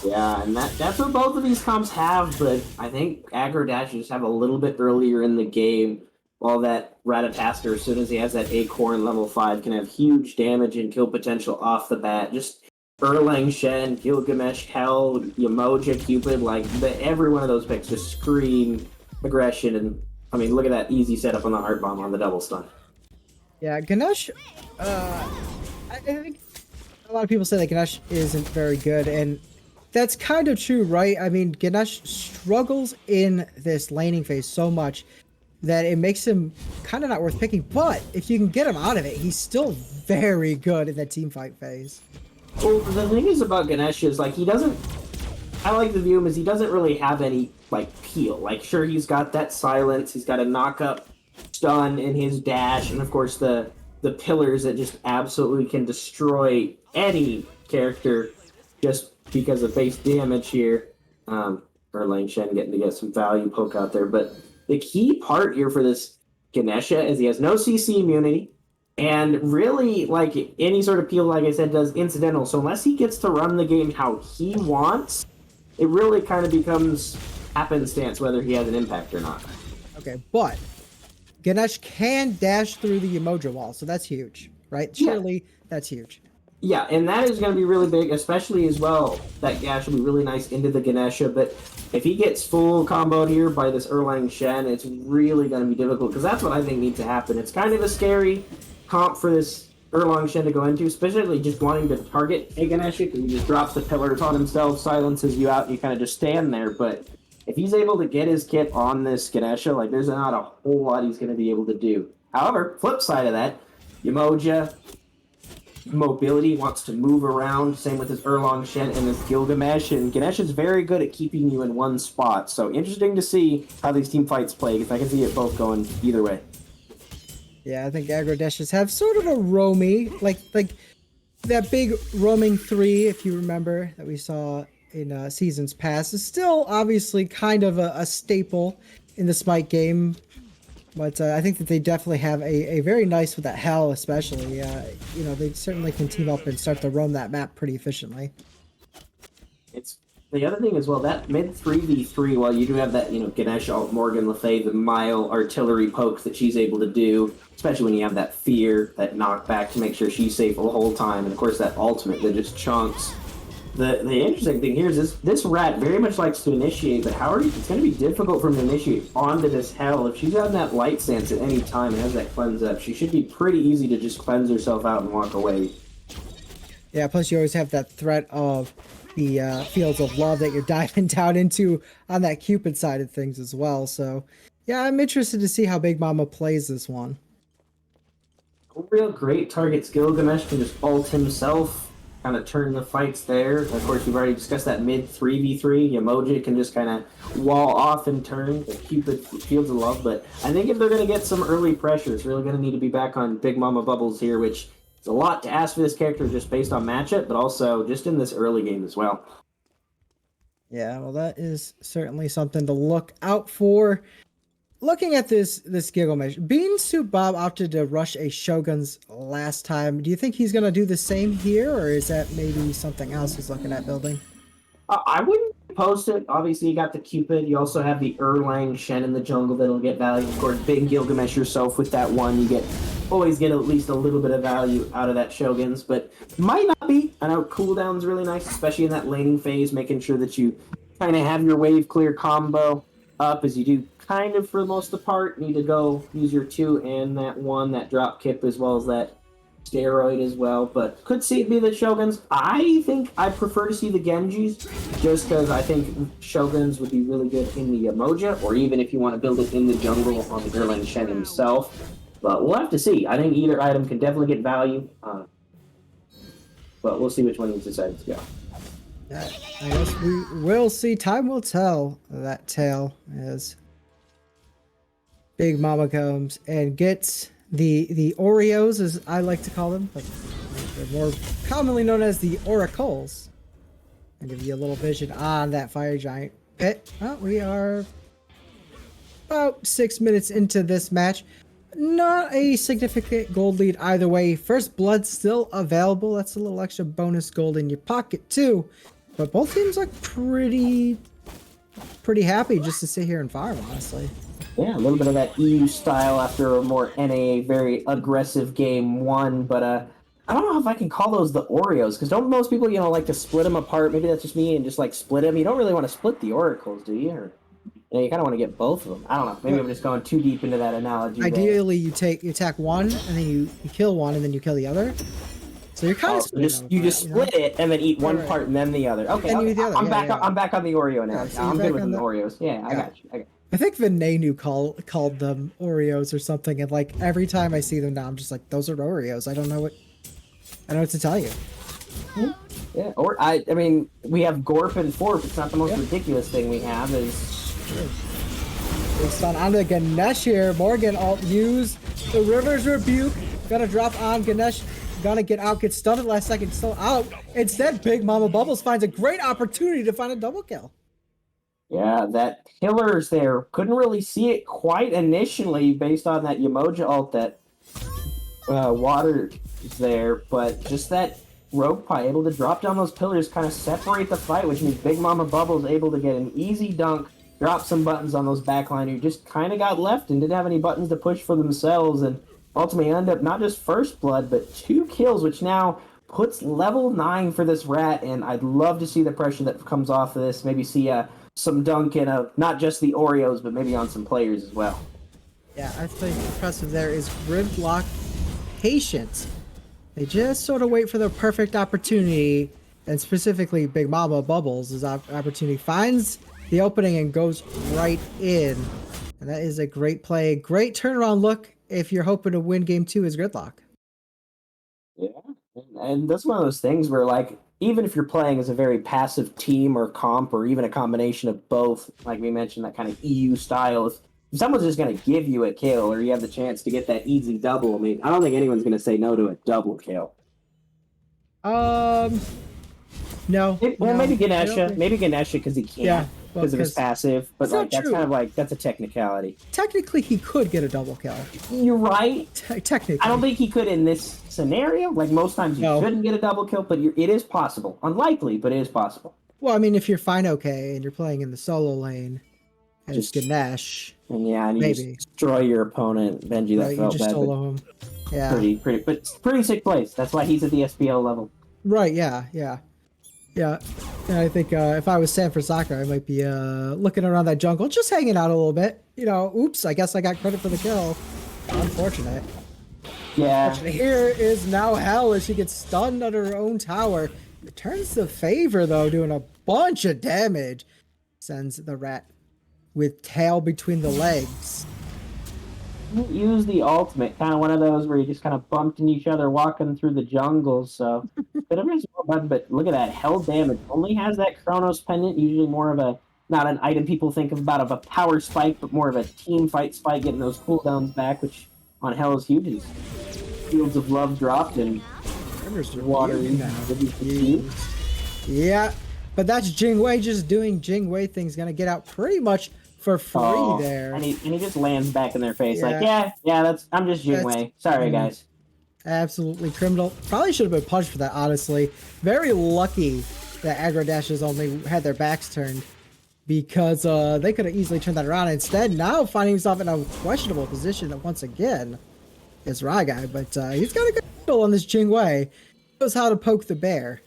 Yeah, and that's what both of these comps have, but I think Aggro Dashes have a little bit earlier in the game, while that Ratatasker, as soon as he has that Acorn level 5, can have huge damage and kill potential off the bat. Just Erlang Shen, Gilgamesh, Hell, Yamoja, Cupid, every one of those picks just scream aggression, and I mean, look at that easy setup on the Heart Bomb on the double stun. Yeah, Ganesh, I think a lot of people say that Ganesh isn't very good, and that's kind of true, right? I mean, Ganesh struggles in this laning phase so much that it makes him kind of not worth picking. But if you can get him out of it, he's still very good in that team fight phase. Well, the thing is about Ganesh is, like, he doesn't... I like to view him as he doesn't really have any, like, peel. Like, sure, he's got that silence, he's got a knock-up stun in his dash, and of course the pillars that just absolutely can destroy any character just because of base damage here. Erlang Shen getting to get some value poke out there, but the key part here for this Ganesha is he has no CC immunity, and really, like, any sort of peel, like I said, does incidental. So unless he gets to run the game how he wants, it really kind of becomes happenstance whether he has an impact or not. Okay, but Ganesh can dash through the Emoji wall, so that's huge, right? Yeah. Surely that's huge. Yeah, and that is going to be really big, especially as well. That dash will be really nice into the Ganesha, but if he gets full comboed here by this Erlang Shen, it's really going to be difficult, because that's what I think needs to happen. It's kind of a scary comp for this Erlang Shen to go into, especially just wanting to target a Ganesha, because he just drops the pillars on himself, silences you out, and you kind of just stand there. But if he's able to get his kit on this Ganesha, like, there's not a whole lot he's going to be able to do. However, flip side of that, Yamoja, mobility, wants to move around, same with his Erlang Shen and his Gilgamesh, and Ganesh is very good at keeping you in one spot. So interesting to see how these team fights play, because I can see it both going either way. Yeah, I think Aggro dashes have sort of a roamy, like that big roaming 3, if you remember, that we saw in seasons past, is still obviously kind of a staple in the Smite game. But I think that they definitely have a very nice with that Hell, especially. You know, they certainly can team up and start to roam that map pretty efficiently. It's the other thing as well, that mid 3v3, while you do have that, you know, Ganesh, Alt, Morgan, Lefay, the mile artillery pokes that she's able to do, especially when you have that fear, that knockback to make sure she's safe the whole time, and of course that ultimate that just chunks. The interesting thing here is this rat very much likes to initiate, but it's going to be difficult for him to initiate onto this Hell. If she's on that light stance at any time and has that cleanse up, she should be pretty easy to just cleanse herself out and walk away. Yeah, plus you always have that threat of the fields of love that you're diving down into on that Cupid side of things as well. So, yeah, I'm interested to see how Big Mama plays this one. A real great target Gilgamesh can just ult himself, kind of turn the fights there. Of course, we've already discussed that mid 3v3. Yamoji can just kind of wall off and turn the Cupid Fields of Love. But I think if they're going to get some early pressure, it's really going to need to be back on Big Mama Bubbles here, which is a lot to ask for this character just based on matchup, but also just in this early game as well. Yeah, well, that is certainly something to look out for. Looking at this Gilgamesh, Bean Soup Bob opted to rush a Shogun's last time. Do you think he's going to do the same here, or is that maybe something else he's looking at building? I wouldn't post it. Obviously, you got the Cupid. You also have the Erlang Shen in the jungle that'll get value. Of course, big Gilgamesh yourself with that one. You always get at least a little bit of value out of that Shogun's, but might not be. I know cooldown's really nice, especially in that laning phase, making sure that you kind of have your wave clear combo up, as you do kind of for the most of the part. Need to go use your 2 and that 1, that drop kip, as well as that steroid as well, but could see it be the Shoguns. I think I prefer to see the Genjis, just because I think Shoguns would be really good in the Yamoja, or even if you want to build it in the jungle on the Erlang Shen himself. But we'll have to see. I think either item can definitely get value, but we'll see which one he decides to go. I guess we will see. Time will tell that tale as Big Mama comes and gets the Oreos, as I like to call them, but they're more commonly known as the Oracles. I'll give you a little vision on that Fire Giant pit. Well, we are about 6 minutes into this match. Not a significant gold lead either way. First blood still available. That's a little extra bonus gold in your pocket too. But both teams look pretty happy just to sit here and farm, honestly. Yeah, a little bit of that EU style after a more NA, very aggressive game 1, but I don't know if I can call those the Oreos, because don't most people, like to split them apart? Maybe that's just me, and just like split them. You don't really want to split the oracles, do you? Or, you kind of want to get both of them. I don't know. Maybe I'm just going too deep into that analogy. Ideally, you attack one, and then you kill one, and then you kill the other. So you're kind of you just split it and then eat one Right. part and then the other. Okay, And you eat the other. I'm Yeah, back. yeah. I'm back on the Oreo now. Yeah, so I'm you're good back with on the the- Oreos. Yeah, I Yeah. got you. I think Vinanu called them Oreos or something, and like every time I see them now, I'm just like, those are Oreos. I don't know what to tell you. Yeah, or I mean, we have Gorp and Forp. It's not the most ridiculous thing we have. Is It's on onto Ganesh here. Morgan alt use the River's Rebuke. Gonna drop on Ganesh. Gonna get out, get stunned at the last second, still out. Instead, Big Mama Bubbles finds a great opportunity to find a double kill. yeah, that pillar's there. Couldn't really see it quite initially based on that Yamoja ult that water is there, but just that Rogue Pie able to drop down those pillars, kind of separate the fight, which means Big Mama Bubbles able to get an easy dunk, drop some buttons on those backline who just kind of got left and didn't have any buttons to push for themselves, and ultimately end up not just first blood, but 2 kills, which now puts level 9 for this rat, and I'd love to see the pressure that comes off of this. Maybe see some dunk in not just the Oreos, but maybe on some players as well. Yeah, I think impressive there is Gridlock patience. They just sort of wait for the perfect opportunity, and specifically Big Mama Bubbles' opportunity finds the opening and goes right in. And that is a great play. Great turnaround look if you're hoping to win game 2 as Gridlock. Yeah, and that's one of those things where, like, even if you're playing as a very passive team or comp or even a combination of both, like we mentioned, that kind of EU style, if someone's just going to give you a kill or you have the chance to get that easy double, I mean, I don't think anyone's going to say no to a double kill. No. Maybe I Ganesha. don't think- Maybe Ganesha because he can't. Yeah, well, because of his 'cause passive, but it's not like that's true. kind of like that's a technicality. Technically, he could get a double kill. You're right. Technically. I don't think he could in this scenario. Like most times, you No. shouldn't get a double kill, but it is possible. Unlikely, but it is possible. Well, I mean, if you're fine, okay, and you're playing in the solo lane, and Just- it's Ganesh, And yeah, and you Maybe. just destroy your opponent, Benji. That right, you felt just bad, but solo him. Yeah. pretty, but it's pretty sick place. That's why he's at the SPL level. Right, yeah. And I think if I was San Francisco, I might be looking around that jungle, just hanging out a little bit. You know, oops, I guess I got credit for the kill. Unfortunate. Yeah, Here is now Hell as she gets stunned under her own tower. Returns the favor, though, doing a bunch of damage. Sends the rat with tail between the legs. use the ultimate, kind of one of those where you just kind of bumped into each other walking through the jungle. So, bit of a small button, but look at that hell damage. Only has that Chronos pendant, usually more of a not an item people think about of a power spike, but more of a team fight spike, getting those cooldowns back, which on hell is huge. Fields of Love dropped and water now. in. Yeah, but that's Jingwei just doing Jingwei things. Gonna get out pretty much for free there. And he just lands back in their face like, Yeah. I'm just Jingwei. Sorry, guys. Absolutely criminal. Probably should have been punched for that, honestly. Very lucky that Aggro Dashers only had their backs turned, because they could have easily turned that around. Instead, now finding himself in a questionable position once again is Ragai, but he's got a good handle on this Jingwei. Knows how to poke the bear.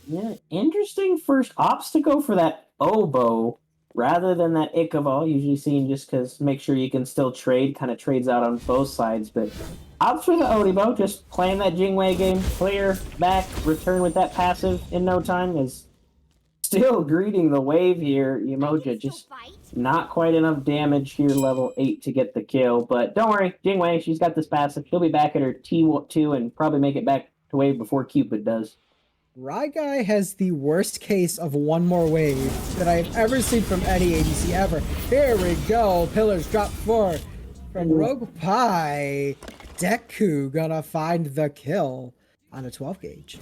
Yeah, interesting first obstacle for that oboe rather than that Ichabod, usually seen just because make sure you can still trade, kind of trades out on both sides. But opt for the Odibo, just playing that Jingwei game, clear, back, return with that passive in no time is still greeting the wave here. Emoja just not quite enough damage here, level 8 to get the kill. But don't worry, Jingwei, she's got this passive. She'll be back at her T2 and probably make it back to wave before Cupid does. Ragai has the worst case of one more wave that I've ever seen from any ADC ever. Here we go. Pillars drop 4 from Rogue Pie. Deku gonna find the kill on a 12 gauge.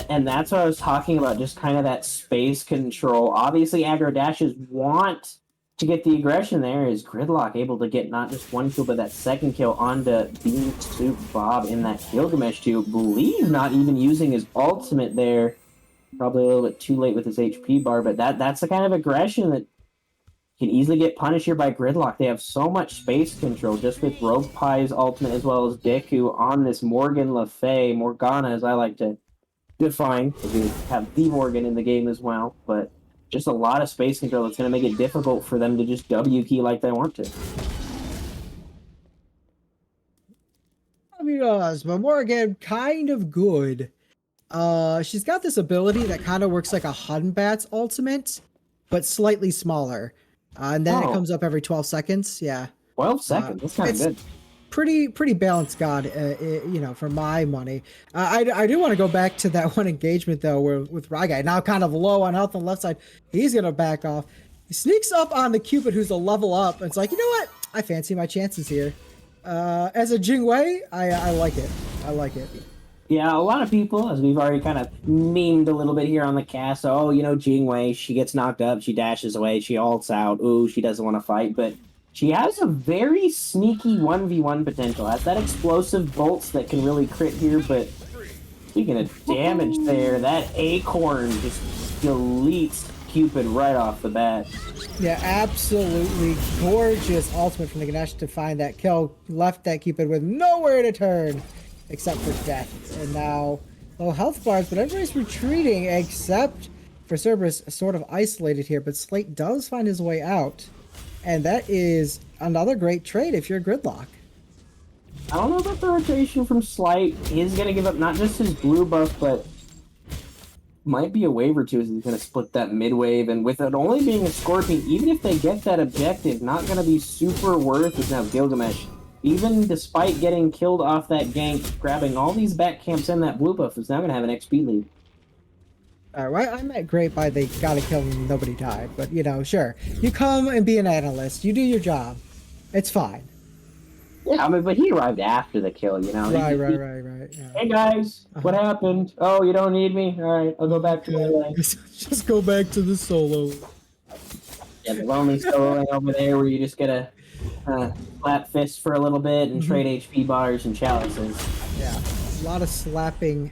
And that's what I was talking about, just kind of that space control. Obviously, Aggro Dashes want to get the aggression there. Is Gridlock able to get not just one kill, but that second kill onto Bean Soup Bob in that Gilgamesh too? Believe not even using his ultimate there. Probably a little bit too late with his HP bar, but that's the kind of aggression that can easily get punished here by Gridlock. They have so much space control just with Rogue Pie's ultimate as well as Deku on this Morgan Le Fay, Morgana as I like to define, because we have the Morgan in the game as well, but just a lot of space control that's going to make it difficult for them to just W key like they want to. I mean, but Morgan kind of good She's got this ability that kind of works like a Hunbat's ultimate, but slightly smaller. And then it comes up every 12 seconds. Yeah. 12 seconds. That's kind of good. Pretty balanced god, you know, for my money. I do want to go back to that one engagement though, where with Ryguy now kind of low on health on the left side, he's gonna back off. He sneaks up on the Cupid, who's a level up, and it's like, you know what? I fancy my chances here. As a Jingwei, I like it. I like it. Yeah, a lot of people, as we've already kind of memed a little bit here on the cast, oh, you know, Jingwei, she gets knocked up, she dashes away, she ults out, ooh, she doesn't want to fight, but she has a very sneaky 1v1 potential. Has that explosive bolts that can really crit here, but speaking of damage there, that acorn just deletes Cupid right off the bat. Yeah, absolutely gorgeous ultimate from the Ganesh to find that kill. Left that Cupid with nowhere to turn except for death. And now, low health bars, but everybody's retreating except for Cerberus, sort of isolated here, but Slate does find his way out. And that is another great trade if you're Gridlock. I don't know about the rotation from Slight. He's going to give up not just his blue buff, but might be a wave or two as he's going to split that mid wave. And with it only being a Scorpion, even if they get that objective, not going to be super worth it now. Gilgamesh, even despite getting killed off that gank, grabbing all these back camps and that blue buff, is now going to have an XP lead. Alright, I meant great by they gotta kill him and nobody died, but you know, sure. You come and be an analyst, you do your job. It's fine. Yeah, I mean, but he arrived after the kill, you know? Right. Yeah. Hey guys, what happened? Oh, you don't need me? Alright, I'll go back to my lane. Just go back to the solo. Yeah, the lonely solo lane over there where you just get a slap fist for a little bit and trade HP bars and chalices. Yeah, a lot of slapping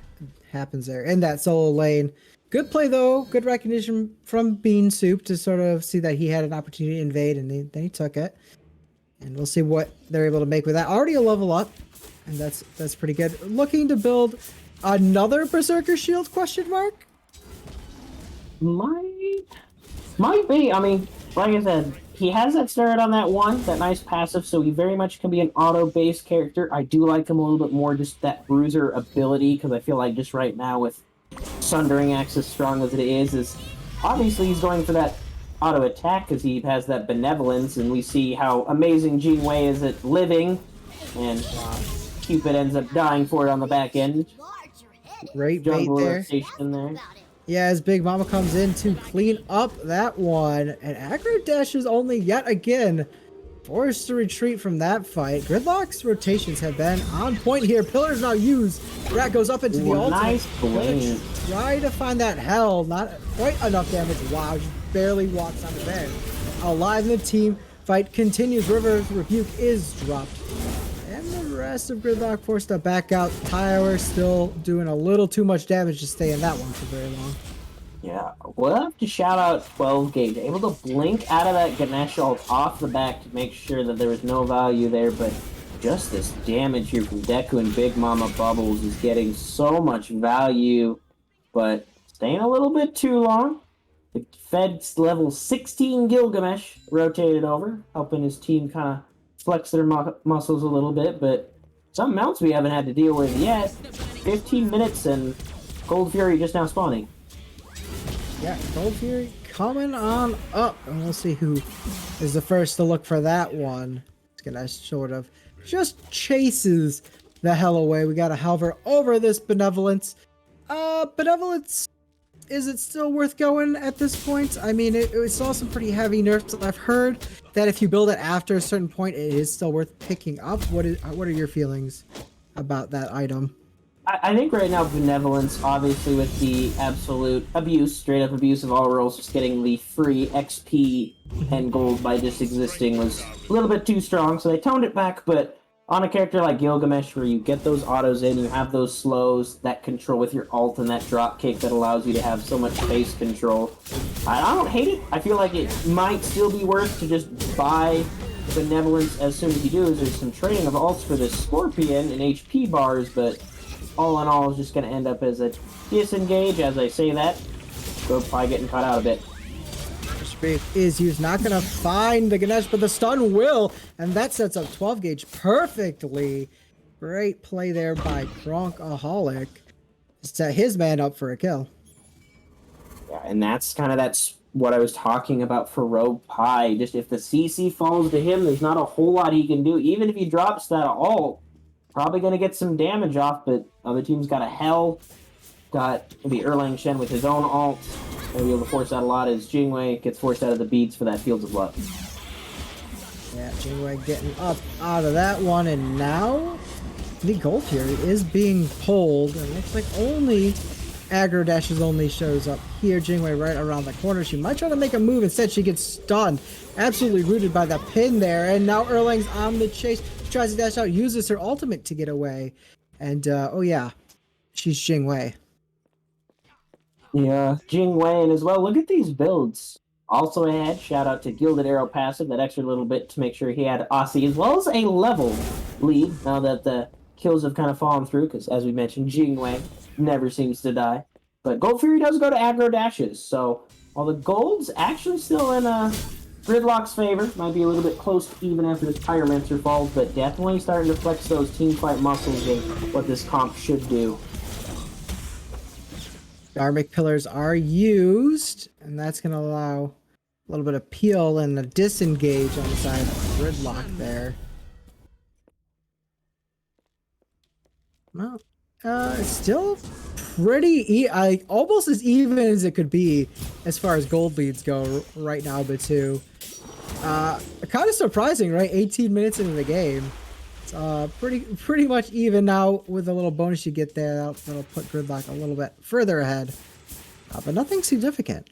happens there in that solo lane. Good play though, good recognition from Bean Soup to sort of see that he had an opportunity to invade, and then he took it. And we'll see what they're able to make with that. Already a level up, and that's pretty good. Looking to build another Berserker Shield, question mark? Might be. I mean, like I said, he has that start on that one, that nice passive, so he very much can be an auto-based character. I do like him a little bit more, just that bruiser ability, because I feel like just right now with Sundering Axe as strong as it is obviously he's going for that auto attack because he has that benevolence, and we see how amazing Jingwei is at living, and Cupid ends up dying for it on the back end. Great bait there. Yeah, as Big Mama comes in to clean up that one, and Aggro dashes only yet again forced to retreat from that fight. Gridlock's rotations have been on point here. Pillars now used. Rat goes up into the ultimate. Nice blade. Try to find that hell. Not quite enough damage. Wow, just barely walks on the bed. Alive in the team. Fight continues. River's Rebuke is dropped. And the rest of Gridlock forced to back out. Tower still doing a little too much damage to stay in that one for very long. Yeah, we'll have to shout out 12 Gauge. Able to blink out of that Ganesh ult off the back to make sure that there was no value there, but just this damage here from Deku and Big Mama Bubbles is getting so much value, but staying a little bit too long. The Fed's level 16 Gilgamesh rotated over, helping his team kind of flex their muscles a little bit, but something else we haven't had to deal with yet. 15 minutes and Gold Fury just now spawning. Yeah, Gold Fury coming on up, and we'll see who is the first to look for that one. It's gonna sort of just chases the hell away. We gotta hover over this Benevolence. Benevolence, is it still worth going at this point? I mean, it saw some pretty heavy nerfs. I've heard that if you build it after a certain point, it is still worth picking up. What are your feelings about that item? I think right now Benevolence, obviously with the absolute abuse, straight up abuse of all roles, just getting the free XP and gold by just existing was a little bit too strong, so they toned it back, but on a character like Gilgamesh where you get those autos in, you have those slows, that control with your ult and that drop kick that allows you to have so much face control. I don't hate it. I feel like it might still be worth to just buy Benevolence as soon as you do, as there's some trading of ults for this Scorpion and HP bars, but all in all, is just going to end up as a disengage. As I say that, go probably getting caught out a bit. Is used, not going to find the Ganesh, but the stun will, and that sets up 12 Gauge perfectly. Great play there by Cronkaholic. set his man up for a kill. Yeah, and that's what I was talking about for Rogue Pie. Just if the CC falls to him, there's not a whole lot he can do. Even if he drops that ult, probably going to get some damage off, but other teams got a Hell, got the Erlang Shen with his own ult. Going to be able to force out a lot as Jingwei gets forced out of the beats for that Fields of Love. Yeah, Jingwei getting up out of that one, and now the Gold Fury is being pulled, and it looks like only Aggro dashes only shows up here. Jingwei right around the corner. She might try to make a move. Instead, she gets stunned. Absolutely rooted by the pin there. And now Erlang's on the chase. Tries to dash out. Uses her ultimate to get away. And, oh yeah. She's Jingwei. Yeah, Jingwei, and as well, look at these builds. Also ahead, shout out to Gilded Arrow Passive, that extra little bit to make sure he had Aussie, as well as a level lead, now that the kills have kind of fallen through, because as we mentioned, Jingwei never seems to die. But Gold Fury does go to aggro dashes, so while the gold's actually still in Gridlock's favor, might be a little bit close to even after this Pyromancer falls, but definitely starting to flex those teamfight muscles of what this comp should do. Dharmic Pillars are used, and that's going to allow a little bit of peel and a disengage on the side of Gridlock there. Well, it's still pretty almost as even as it could be as far as gold leads go right now, but too. Kind of surprising, right? 18 minutes into the game. It's pretty much even now with a little bonus you get there. That'll put Gridlock a little bit further ahead, but nothing significant.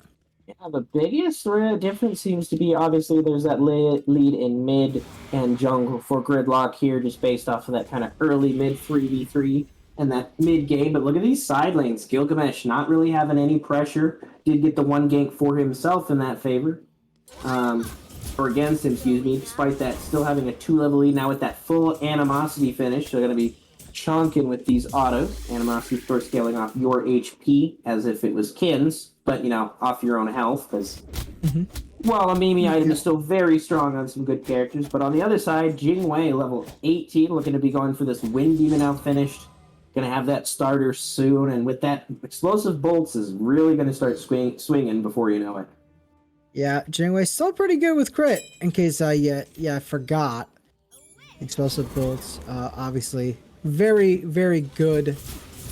Yeah, the biggest difference seems to be obviously there's that lead in mid and jungle for Gridlock here, just based off of that kind of early mid 3v3 and that mid game. But look at these side lanes. Gilgamesh not really having any pressure. Did get the one gank for himself in that favor. Or against him, excuse me, despite that still having a 2-level lead now with that full Animosity finish. They're going to be chunking with these autos. Animosity first scaling off your HP as if it was Kin's, but, you know, off your own health, because, well, a Mimi item is still very strong on some good characters. But on the other side, Jingwei, level 18, looking to be going for this Wind Demon now finished. Going to have that starter soon, and with that, Explosive Bolts is really going to start swinging before you know it. Yeah, Jingwei's still pretty good with crit, in case I forgot. Explosive Bolts, obviously, very, very good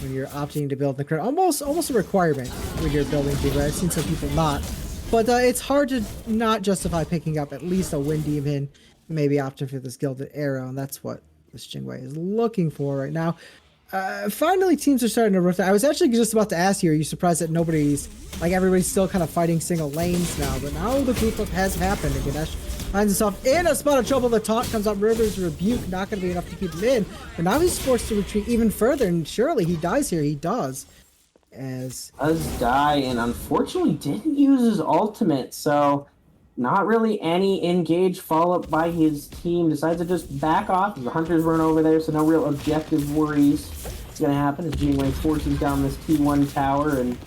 when you're opting to build the crit. Almost a requirement when you're building Jingwei. I've seen some people not. But it's hard to not justify picking up at least a Wind Demon, maybe opting for this Gilded Arrow, and that's what this Jingwei is looking for right now. Finally, teams are starting to rotate. I was actually just about to ask you, are you surprised that everybody's still kind of fighting single lanes now? But now the group up has happened, and Ganesh finds himself in a spot of trouble. The taunt comes up, River's Rebuke, not going to be enough to keep him in. But now he's forced to retreat even further, and surely he dies here. He does. Does die, and unfortunately didn't use his ultimate, so not really any engage follow-up by his team. Decides to just back off. The Hunters run over there, so no real objective worries. What's going to happen as Jingwei forces down this T1 tower, and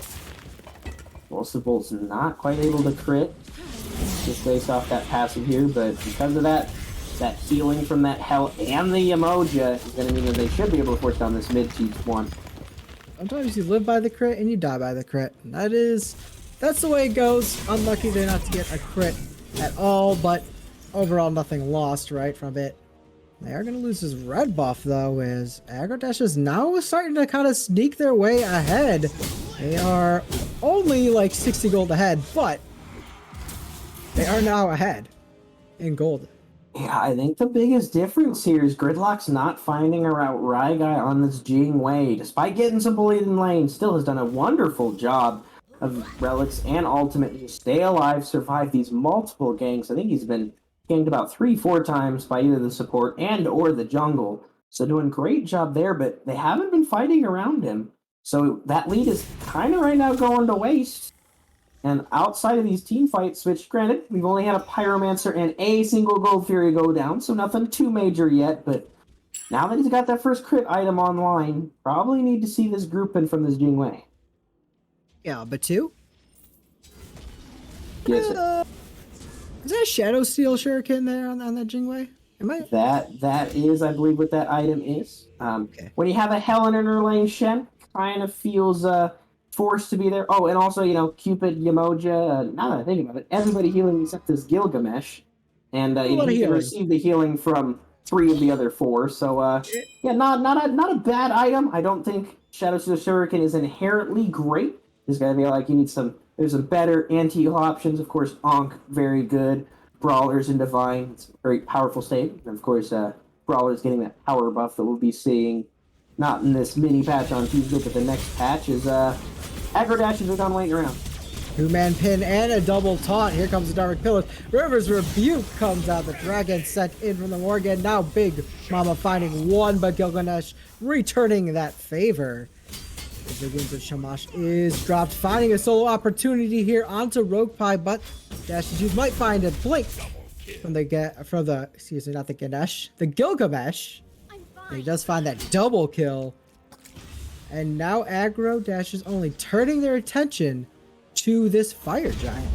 Explosive Bolt's not quite able to crit. Just based off that passive here, but because of that healing from that Hell and the Emoja is going to mean that they should be able to force down this mid T1. Sometimes you live by the crit and you die by the crit. And that's the way it goes. Unlucky they're not to get a crit at all, but overall nothing lost, right, from it. They are going to lose his red buff, though, as Aggro Dash is now starting to kind of sneak their way ahead. They are only like 60 gold ahead, but they are now ahead in gold. Yeah, I think the biggest difference here is Gridlock's not finding a Rai guy on this Jingwei. Despite getting some bullied in lane, still has done a wonderful job of relics and ultimate to stay alive, survive these multiple ganks. I think he's been ganked about 3-4 times by either the support and or the jungle. So doing great job there, but they haven't been fighting around him. So that lead is kind of right now going to waste. And outside of these team fights, which granted, we've only had a Pyromancer and a single Gold Fury go down, so nothing too major yet, but now that he's got that first crit item online, probably need to see this grouping from this Jingwei. Yeah, but two? Yes, is that a Shadow Steel Shuriken there on that Jingwei? Am I? that is, I believe, what that item is. Okay. When you have a Hell and an Erlang Shen, kind of feels forced to be there. Oh, and also, Cupid, Yamoja, now that I think about it, everybody healing except this Gilgamesh. And he can receive the healing from 3 of the other 4. So, yeah, not a bad item. I don't think Shadow to the Shuriken is inherently great. There's got to be like, there's some better anti-heal options. Of course, Ankh, very good. Brawlers and Divine, it's a very powerful state. And of course, Brawler's getting that power buff that we'll be seeing, not in this mini patch on Tuesday, but the next patch is Aggro dashes are done waiting around. 2-man pin and a double taunt. Here comes the Dark Pillars. River's Rebuke comes out. The Dragon sent in from the Morgan. Now Big Mama finding one, but Gilgamesh returning that favor. The Winds of Shamash is dropped, finding a solo opportunity here onto Rogue Pie, but Dash might find a blink from the Gilgamesh. He does find that double kill. And now Aggro Dash is only turning their attention to this Fire Giant.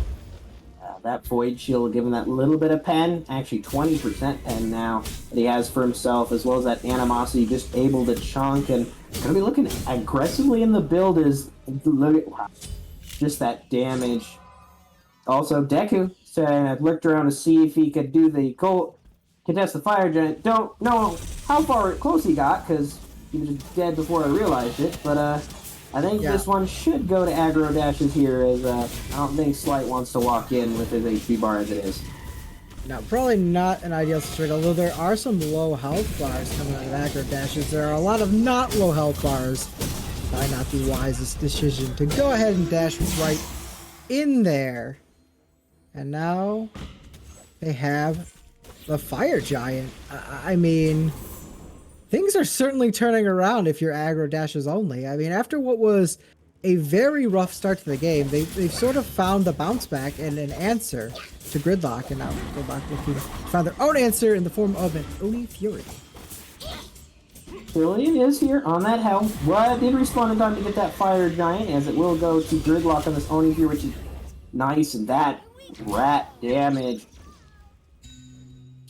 That Void Shield giving that little bit of pen, actually 20% pen now that he has for himself, as well as that Animosity just able to chunk, and gonna be looking aggressively in the build is just that damage. Also, Deku saying I looked around to see if he could do the contest the Fire Giant. Don't know how far close he got because he was dead before I realized it, but I think this one should go to Aggro Dashes here, as I don't think Slight wants to walk in with his HP bar as it is. Now, probably not an ideal situation, although there are some low health bars coming out of Aggro Dashes. There are a lot of not low health bars. Might not be wisest decision to go ahead and dash right in there. And now they have the Fire Giant. I mean, things are certainly turning around if you're Aggro Dashes only. I mean, after what was a very rough start to the game, they've sort of found the bounce back and an answer to Gridlock, and now Gridlock found their own answer in the form of an Oni Fury. Brilliant is here on that hell. But did respawn in time to get that Fire Giant, as it will go to Gridlock on this Oni Fury, which is nice, and that rat damage.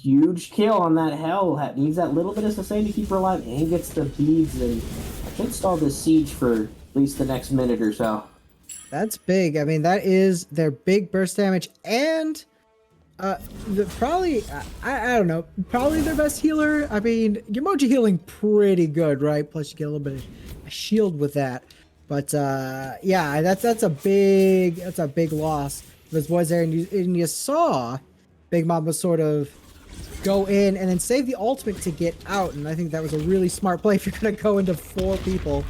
Huge kill on that hell. Needs that little bit of sustain to keep her alive, and he gets the beads, and should stall this siege for at least the next minute or so. That's big. I mean, that is their big burst damage, and probably, I don't know, probably their best healer. I mean, Yamoji healing pretty good, right? Plus you get a little bit of a shield with that. But yeah, that's a big loss. Those boys there, and you saw Big Mama sort of go in and then save the ultimate to get out, and I think that was a really smart play if you're going to go into 4 people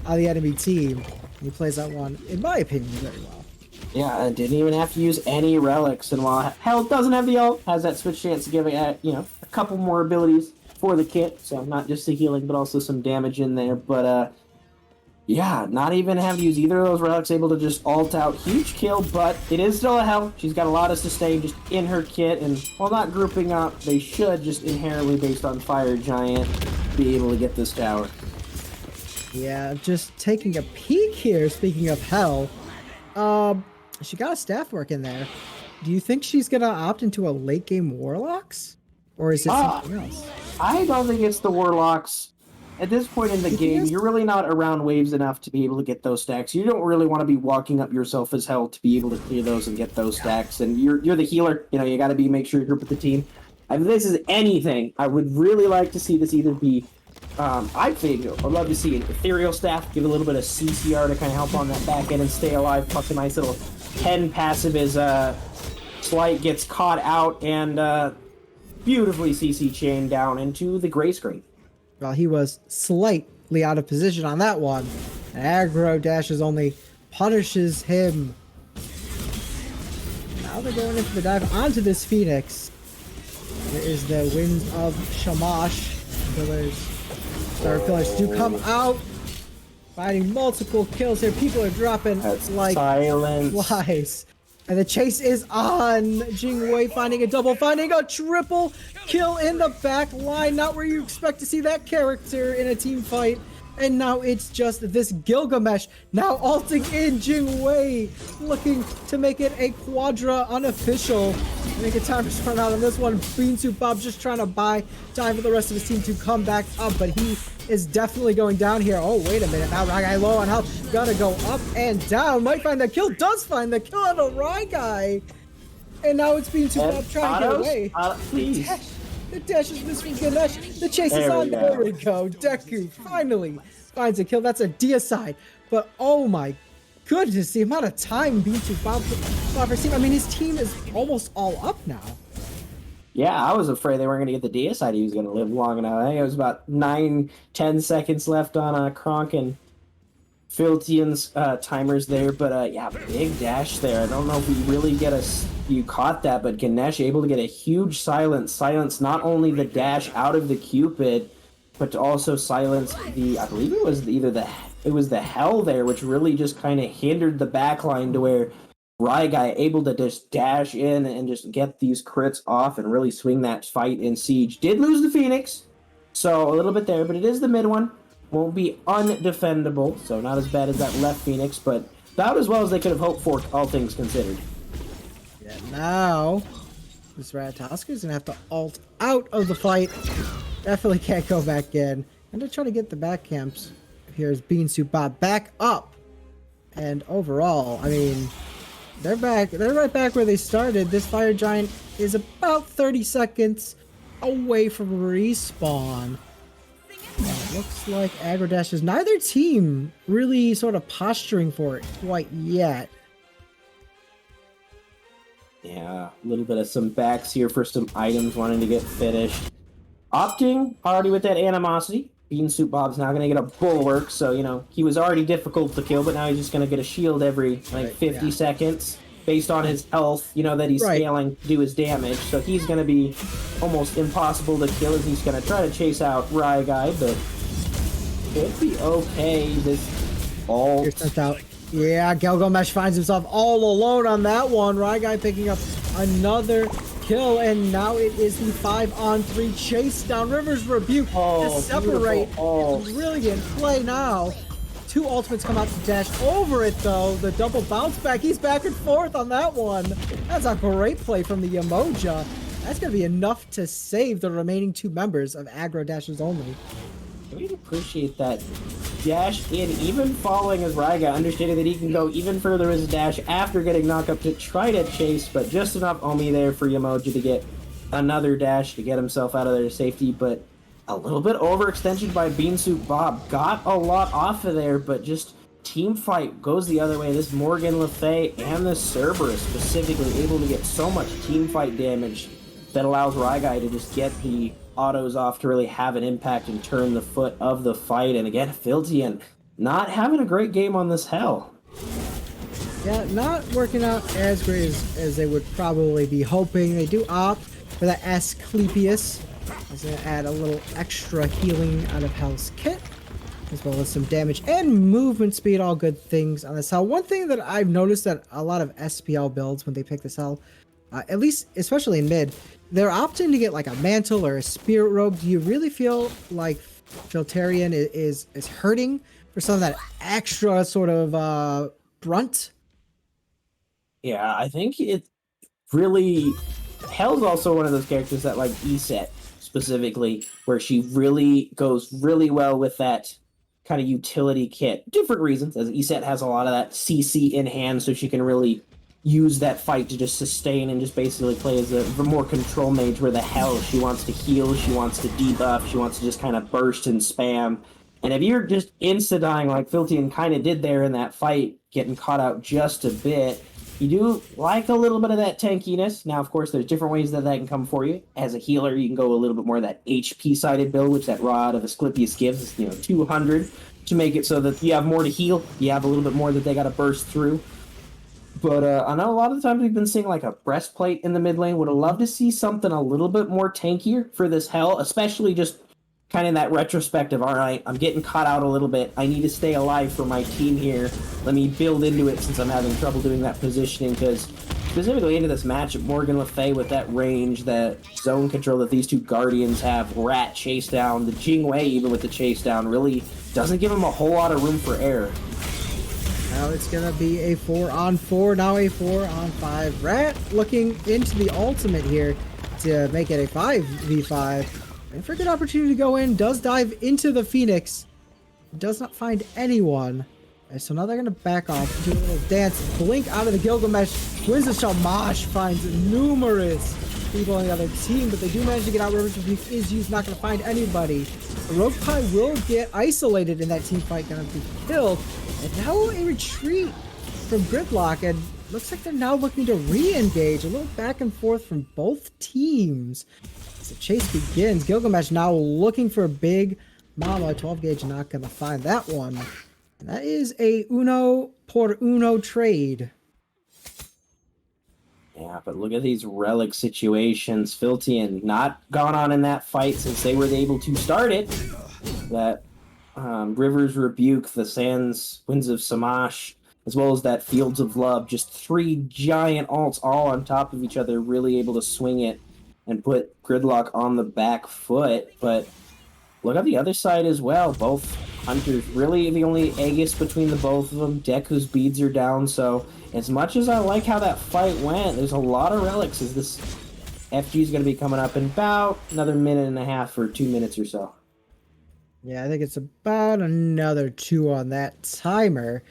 on the enemy team. He plays that one, in my opinion, very well. Yeah, and didn't even have to use any relics, and while Hell doesn't have the ult, has that switch chance to give it, a couple more abilities for the kit, so not just the healing, but also some damage in there, but yeah, not even have to use either of those relics, able to just ult out. Huge kill, but it is still a Hell. She's got a lot of sustain just in her kit, and while not grouping up, they should just inherently, based on Fire Giant, be able to get this tower. Yeah, just taking a peek here, speaking of Hell, she got a staff work in there. Do you think she's going to opt into a late game Warlocks? Or is it something else? I don't think it's the Warlocks. At this point in the game, you're really not around waves enough to be able to get those stacks. You don't really want to be walking up yourself as Hell to be able to clear those and get those stacks. And you're the healer. You got to make sure you group with the team. If this is anything, I would really like to see this either be... I'd love to see an Ethereal Staff, give a little bit of CCR to kind of help on that back end and stay alive, plus a nice little 10 passive as Slight gets caught out and beautifully CC chained down into the gray screen. Well, he was slightly out of position on that one. And Aggro Dashes only punishes him. Now they're going in for the dive onto this Phoenix. There is the Winds of Shamash. Star Pillars do come out. Finding multiple kills here. People are dropping like flies. And the chase is on. Jingwei finding a double, finding a triple kill in the back line. Not where you expect to see that character in a team fight. And now it's just this Gilgamesh now ulting in Jingwei, looking to make it a quadra unofficial. I think it's time to run out on this one. Bean Soup Bob just trying to buy time for the rest of his team to come back up, but he is definitely going down here. Oh, wait a minute. Now Ryguy low on health. Gotta go up and down. Might find the kill. Does find the kill on a Ryguy. And now it's being too bad trying to get away. Please. The dash is missing Ganesh. The chase is on. There we go. Deku finally finds a kill. That's a deicide. But oh my goodness, the amount of time being too Bob received. I mean, his team is almost all up now. Yeah, I was afraid they weren't going to get the deicide. He was going to live long enough. I think it was about 9-10 seconds left on Kronk and Filtian's timers there. But yeah, big dash there. I don't know if we really you caught that, but Ganesh able to get a huge silence not only the dash out of the Cupid, but to also silence I believe it was the Hell there, which really just kind of hindered the backline to where Ryguy able to just dash in and just get these crits off and really swing that fight in Siege. Did lose the Phoenix, so a little bit there, but it is the mid one. Won't be undefendable, so not as bad as that left Phoenix, but about as well as they could have hoped for, all things considered. Yeah, now this Ratatoska's gonna have to ult out of the fight. Definitely can't go back in. I'm gonna try to get the back camps. Here's Beansuit Bob back up. And overall, I mean, they're back. They're right back where they started. This Fire Giant is about 30 seconds away from respawn. It looks like Aggro Dash is neither team really sort of posturing for it quite yet. Yeah, a little bit of some backs here for some items wanting to get finished. Opting already with that animosity. Beansuit Bob's now going to get a bulwark, so, you know, he was already difficult to kill, but now he's just going to get a shield every, like, 50 seconds based on his health, you know, that he's scaling to do his damage. So he's going to be almost impossible to kill as he's going to try to chase out Ryguy, but could be okay. This all... out. Yeah, Gilgamesh finds himself all alone on that one. Ryguy picking up another kill, and now it is the 5-on-3 chase down. River's Rebuke to separate. Brilliant play now. Two ultimates come out to dash over it, though. The double bounce back. He's back and forth on that one. That's a great play from the Yamoja. That's going to be enough to save the remaining two members of Aggro Dashes only. I really appreciate that dash in, even following as Ryguy, understanding that he can go even further as a dash after getting knocked up to try to chase, but just enough Omi there for Yamoja to get another dash to get himself out of there to safety, but a little bit overextension by Beansuit Bob. Got a lot off of there, but just team fight goes the other way. This Morgan Le Fay and this Cerberus specifically able to get so much team fight damage that allows Ryguy to just get the autos off to really have an impact and turn the foot of the fight. And again, Filtian not having a great game on this Hell. Yeah, not working out as great as they would probably be hoping. They do opt for the Asclepius. It's going to add a little extra healing out of Hell's kit, as well as some damage and movement speed, all good things on this Hell. One thing that I've noticed that a lot of SPL builds, when they pick this Hell, at least, especially in mid, they're opting to get like a mantle or a spirit robe. Do you really feel like Filtarian is hurting for some of that extra sort of brunt? Yeah, I think it really... Hell's also one of those characters that like Eset specifically, where she really goes really well with that kind of utility kit. Different reasons, as Eset has a lot of that CC in hand, so she can really use that fight to just sustain and just basically play as a more control mage, where the Hell, she wants to heal, she wants to debuff, she wants to just kind of burst and spam. And if you're just insta-dying like Filtian kind of did there in that fight, getting caught out just a bit, you do like a little bit of that tankiness. Now, of course, there's different ways that can come for you. As a healer, you can go a little bit more of that HP-sided build, which that Rod of Asclepius gives, 200 to make it so that you have more to heal. You have a little bit more that they got to burst through. But I know a lot of the times we've been seeing like a breastplate in the mid lane. Would have loved to see something a little bit more tankier for this Hell, especially just kind of in that retrospective, all right, I'm getting caught out a little bit. I need to stay alive for my team here. Let me build into it since I'm having trouble doing that positioning, because specifically into this matchup, Morgan Le Fay with that range, that zone control that these two Guardians have, Rat chase down, the Jingwei even with the chase down, really doesn't give him a whole lot of room for error. Now it's going to be a 4-on-4, now a 4-on-5. Rat looking into the ultimate here to make it a 5v5. And for a good opportunity to go in, does dive into the Phoenix. Does not find anyone. And so now they're going to back off, do a little dance, blink out of the Gilgamesh, wins the Shamash, finds numerous people on the other team, but they do manage to get out. Rivers Rebuke is used, not going to find anybody. Rogue Pie will get isolated in that team fight, going to be killed. And now a retreat from Gridlock, and looks like they're now looking to re-engage. A little back and forth from both teams. As the chase begins, Gilgamesh now looking for a big mama. 12 gauge, not going to find that one. And that is a uno por uno trade. Yeah, but look at these relic situations. Filtian not gone on in that fight since they were able to start it. That Rivers Rebuke, the Sands, Winds of Samash, as well as that Fields of Love. Just 3 giant alts all on top of each other, really able to swing it and put Gridlock on the back foot. But look at the other side as well. Both Hunters, really the only Aegis between the both of them. Deku's beads are down, so as much as I like how that fight went, there's a lot of relics as this FG is going to be coming up in about another minute and a half or 2 minutes or so. Yeah, I think it's about another 2 on that timer.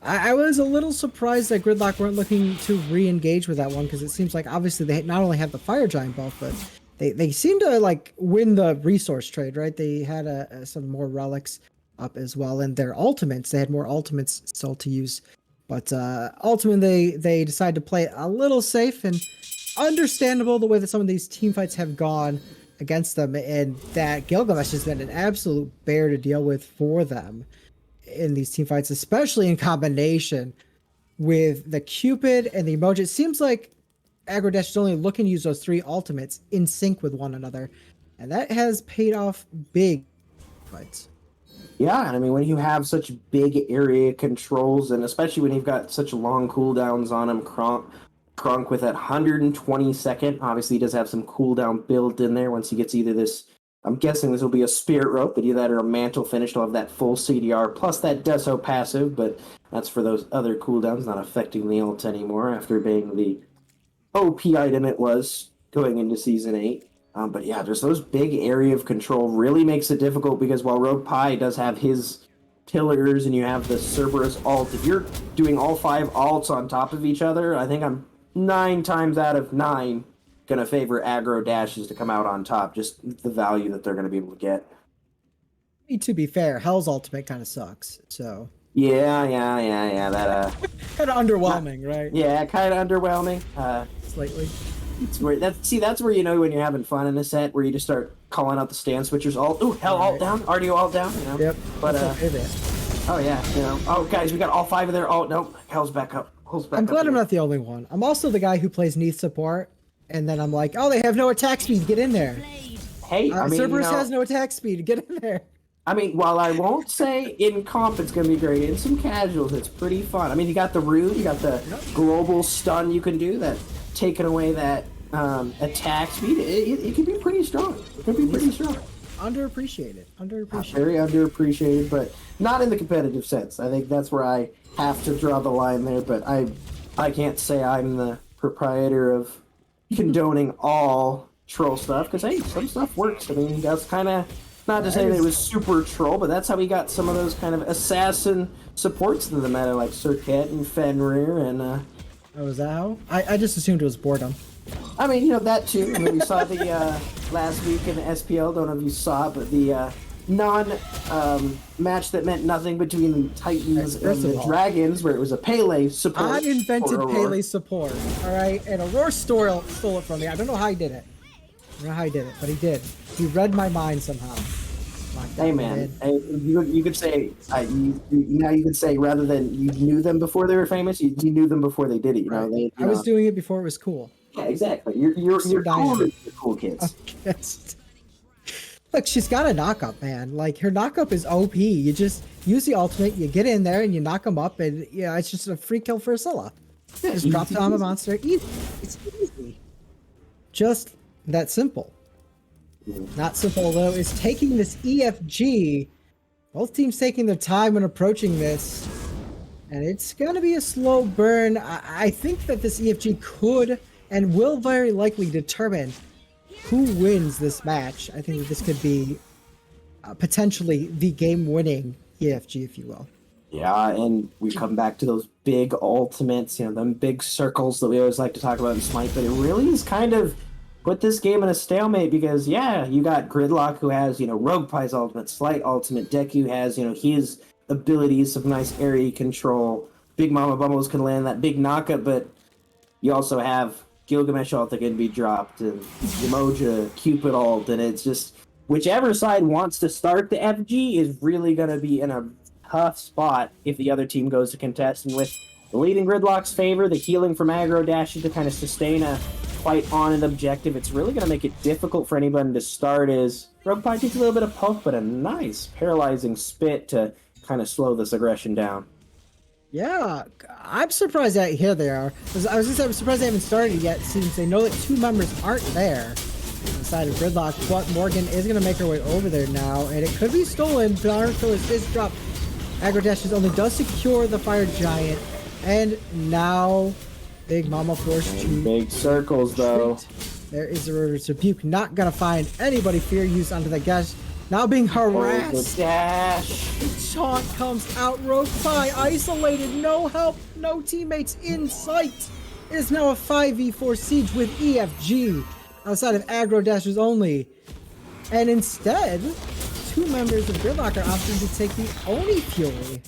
I was a little surprised that Gridlock weren't looking to re-engage with that one, because it seems like obviously they not only have the Fire Giant buff, but they seem to like win the resource trade, right? They had some more relics up as well, and their ultimates, they had more ultimates still to use, but ultimately they decided to play it a little safe, and understandable the way that some of these team fights have gone against them, and that Gilgamesh has been an absolute bear to deal with for them in these team fights, especially in combination with the Cupid and the emoji. It seems like Aggro Dash is only looking to use those 3 ultimates in sync with one another, and that has paid off big fights. Yeah, and I mean, when you have such big area controls, and especially when you've got such long cooldowns on him, Kronk with that 120 second, obviously he does have some cooldown built in there once he gets either this, I'm guessing this will be a Spirit Rope, but either that or a Mantle finish to have that full CDR, plus that Deso passive, but that's for those other cooldowns, not affecting the ult anymore after being the OP item it was going into Season 8. But yeah, just those big area of control really makes it difficult, because while Rogue Pie does have his pillars and you have the Cerberus ult, if you're doing all 5 alts on top of each other, I think I'm 9 times out of 9 going to favor Aggro Dashes to come out on top, just the value that they're going to be able to get. To be fair, Hell's ultimate kind of sucks, so... Yeah, that... kind of underwhelming, right? Yeah, kind of underwhelming. Slightly. That's where you know when you're having fun in a set, where you just start calling out the stand switchers. Ooh, hell, alt down, RDO alt down. You know? Yep. But oh yeah, you know. Oh guys, we got all 5 of their alt. Nope, hell's back up. I'm glad I'm not the only one. I'm also the guy who plays Neath support, and then I'm like, oh, they have no attack speed. Get in there. Hey, I mean, Cerberus has no attack speed. Get in there. I mean, while I won't say in comp it's going to be great, in some casuals it's pretty fun. I mean, you got the Rude, you got the global stun you can do, that taking away that attack speed. It can be pretty strong. It can be pretty strong. Underappreciated. Very underappreciated, but not in the competitive sense. I think that's where I have to draw the line there, but I can't say I'm the proprietor of condoning all troll stuff, because hey, some stuff works. I mean, that's kind of, not to say that it was super troll, but that's how we got some of those kind of assassin supports in the meta, like Circuit and Fenrir and Oh, is that how? I just assumed it was boredom. I mean, you know, that too. I mean, we saw the last week in the SPL, don't know if you saw it, but the match that meant nothing between the Titans and the Dragons, where it was a Pele support. I invented Pele support, alright? And Aurora stole it from me. I don't know how he did it. I don't know how he did it, but he did. He read my mind somehow. Hey man, you could say now you could say, rather than you knew them before they were famous, you knew them before they did it. You know, I was doing it before it was cool. Yeah, exactly. You're cool to the cool kids. Look, she's got a knock-up, man. Like, her knock-up is OP. You just use the ultimate, you get in there, and you knock them up, and yeah, it's just a free kill for Scylla. Yeah, just drop down the monster. Easy. It's easy. Just that simple. Not simple, though, is taking this EFG. Both teams taking their time when approaching this, and it's going to be a slow burn. I think that this EFG could and will very likely determine who wins this match, I think that this could be potentially the game-winning EFG, if you will. Yeah, and we come back to those big ultimates, them big circles that we always like to talk about in Smite, but it really is kind of put this game in a stalemate because, you got Gridlock who has, Rogue Pie's ultimate, Slight ultimate, Deku has, his abilities of nice area control, Big Mama Bumbles can land that big knockup, but you also have Gilgamesh ult that can be dropped, and Yemoja, Cupid ult, and it's just, whichever side wants to start the FG is really going to be in a tough spot if the other team goes to contest. And with the lead in Gridlock's favor, the healing from Aggro Dashi to kind of sustain a fight on an objective, it's really going to make it difficult for anybody to start as Rogue Pie takes a little bit of poke, but a nice paralyzing spit to kind of slow this aggression down. Yeah, I'm surprised that here they are. I'm surprised they haven't started yet since they know that 2 members aren't there on the side of Gridlock, but Morgan is going to make her way over there now, and it could be stolen. Dark Killers is dropped. Aggro Dashes only does secure the Fire Giant, and now Big Mama forced to big circles though. There is a River's Rebuke, not gonna find anybody. Fear use onto the guest. Now being harassed. The dash. The taunt comes out. Rogue Pie isolated, no help, no teammates in sight. It is now a 5v4 siege with EFG outside of Aggro Dashers only, and instead 2 members of Gridlock are opting to take the Oni Fury.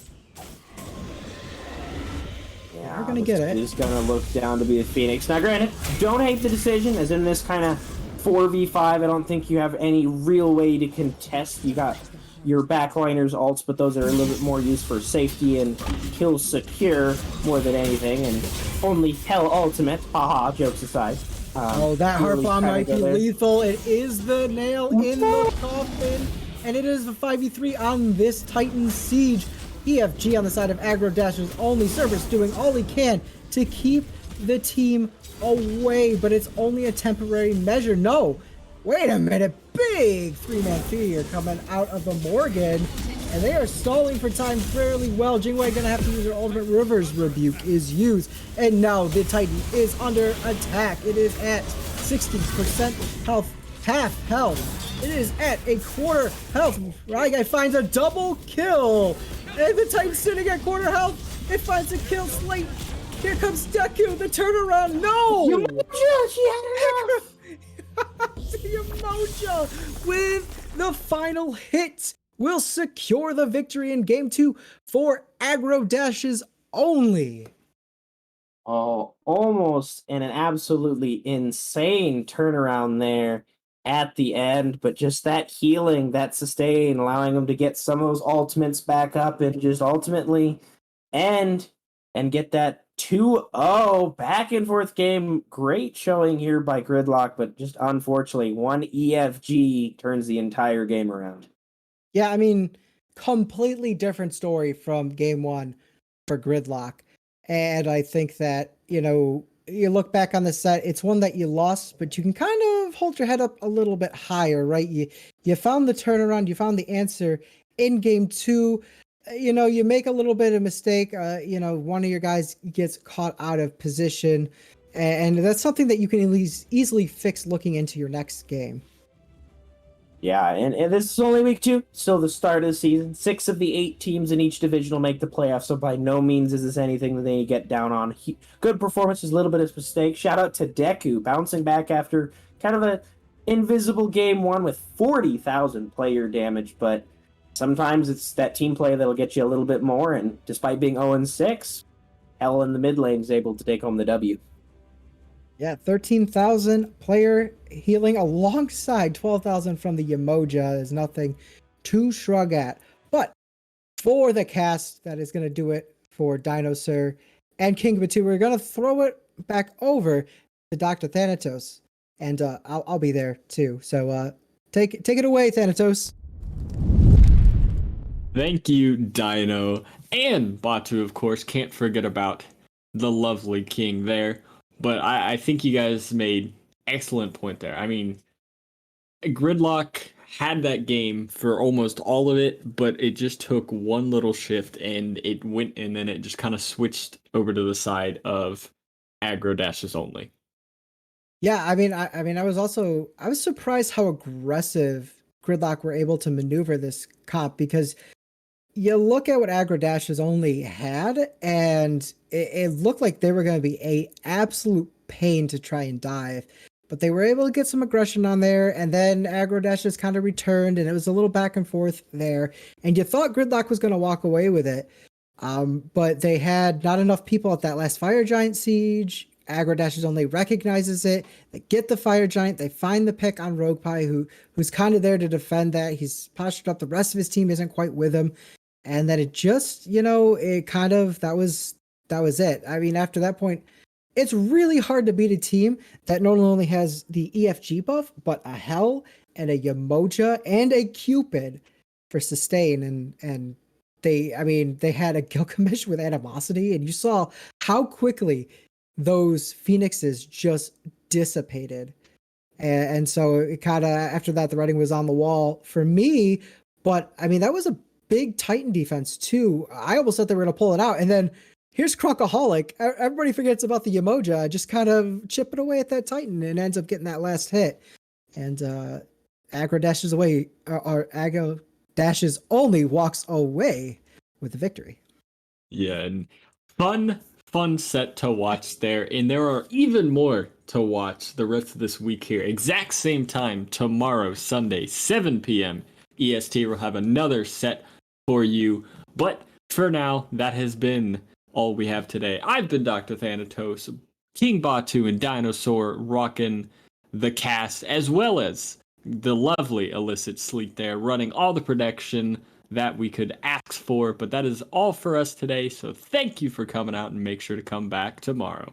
Yeah, we're gonna get it. He's gonna look down to be a Phoenix. Now, granted, don't hate the decision, as in this kind of 4v5, I don't think you have any real way to contest. You got your backliners ults, but those are a little bit more used for safety and kill secure more than anything, and only Hell ultimate. Haha, jokes aside. That Heart Bomb might be lethal. It is the nail in the coffin. And it is the 5v3 on this Titan Siege. EFG on the side of Aggro Dashers only. Cerberus doing all he can to keep the team away, but it's only a temporary measure. No, wait a minute. Big 3-man fear coming out of the Morgan, and they are stalling for time fairly well. Jingwei gonna have to use her ultimate. River's Rebuke is used, and now the Titan is under attack. It is at 60% health, half health. It is at a quarter health. Ryguy finds a double kill. And the Titan's sitting at quarter health. It finds a kill slate. Here comes Deku, the turnaround. No! Yemoja, she had enough. Yemoja with the final hit will secure the victory in game 2 for Aggro Dashes only. Oh, almost an absolutely insane turnaround there at the end, but just that healing, that sustain, allowing them to get some of those ultimates back up and just ultimately end and get that 2-0 back and forth game. Great showing here by Gridlock, but just unfortunately, one EFG turns the entire game around. Yeah, I mean, completely different story from game 1 for Gridlock. And I think that, you look back on the set, it's one that you lost, but you can kind of hold your head up a little bit higher, right? You found the turnaround, you found the answer in game 2. You make a little bit of mistake. One of your guys gets caught out of position, and that's something that you can at least easily fix looking into your next game. Yeah, and this is only week 2, still the start of the season. 6 of the 8 teams in each division will make the playoffs, so by no means is this anything that they get down on. Good performances, a little bit of mistake. Shout out to Deku, bouncing back after kind of a invisible game 1 with 40,000 player damage, but sometimes it's that team play that'll get you a little bit more, and despite being 0-6, Hell in the mid lane is able to take home the W. Yeah, 13,000 player healing alongside 12,000 from the Yemoja is nothing to shrug at. But for the cast, that is going to do it for Dino Sir and King Batu. We're going to throw it back over to Dr. Thanatos, and I'll be there too. So take it away, Thanatos. Thank you, Dino. And Batu, of course. Can't forget about the lovely King there. But I think you guys made excellent point there. I mean, Gridlock had that game for almost all of it, but it just took one little shift and it went, and then it just kind of switched over to the side of Aggro Dashes only. Yeah, I was surprised how aggressive Gridlock were able to maneuver this comp, because you look at what Aggro Dash has only had, and it looked like they were going to be a absolute pain to try and dive. But they were able to get some aggression on there, and then Aggro Dash just kind of returned, and it was a little back and forth there. And you thought Gridlock was going to walk away with it, but they had not enough people at that last Fire Giant siege. Aggro Dashes only recognizes it. They get the Fire Giant. They find the pick on Rogue Pie, who's kind of there to defend that. He's postured up. The rest of his team isn't quite with him. And then it just, it kind of, that was it. I mean, after that point, it's really hard to beat a team that not only has the EFG buff, but a Hell and a Yamoja and a Cupid for sustain. And they had a Gilgamesh with animosity, and you saw how quickly those Phoenixes just dissipated. And so it kind of, after that, the writing was on the wall for me. But I mean, that was a big Titan defense too. I almost thought they were going to pull it out. And then here's Crocaholic. Everybody forgets about the Yamoja, just kind of chipping away at that Titan and ends up getting that last hit. And Aggro dashes away, or Aggro dashes only walks away with the victory. Yeah, and fun set to watch there. And there are even more to watch the rest of this week here. Exact same time tomorrow, Sunday, 7 p.m. EST. We'll have another set for you. But for now, that has been all we have today. I've been Dr. Thanatos, King Batu and Dinosaur rocking the cast, as well as the lovely Illicit Sleek there, running all the production that we could ask for. But that is all for us today. So thank you for coming out, and make sure to come back tomorrow.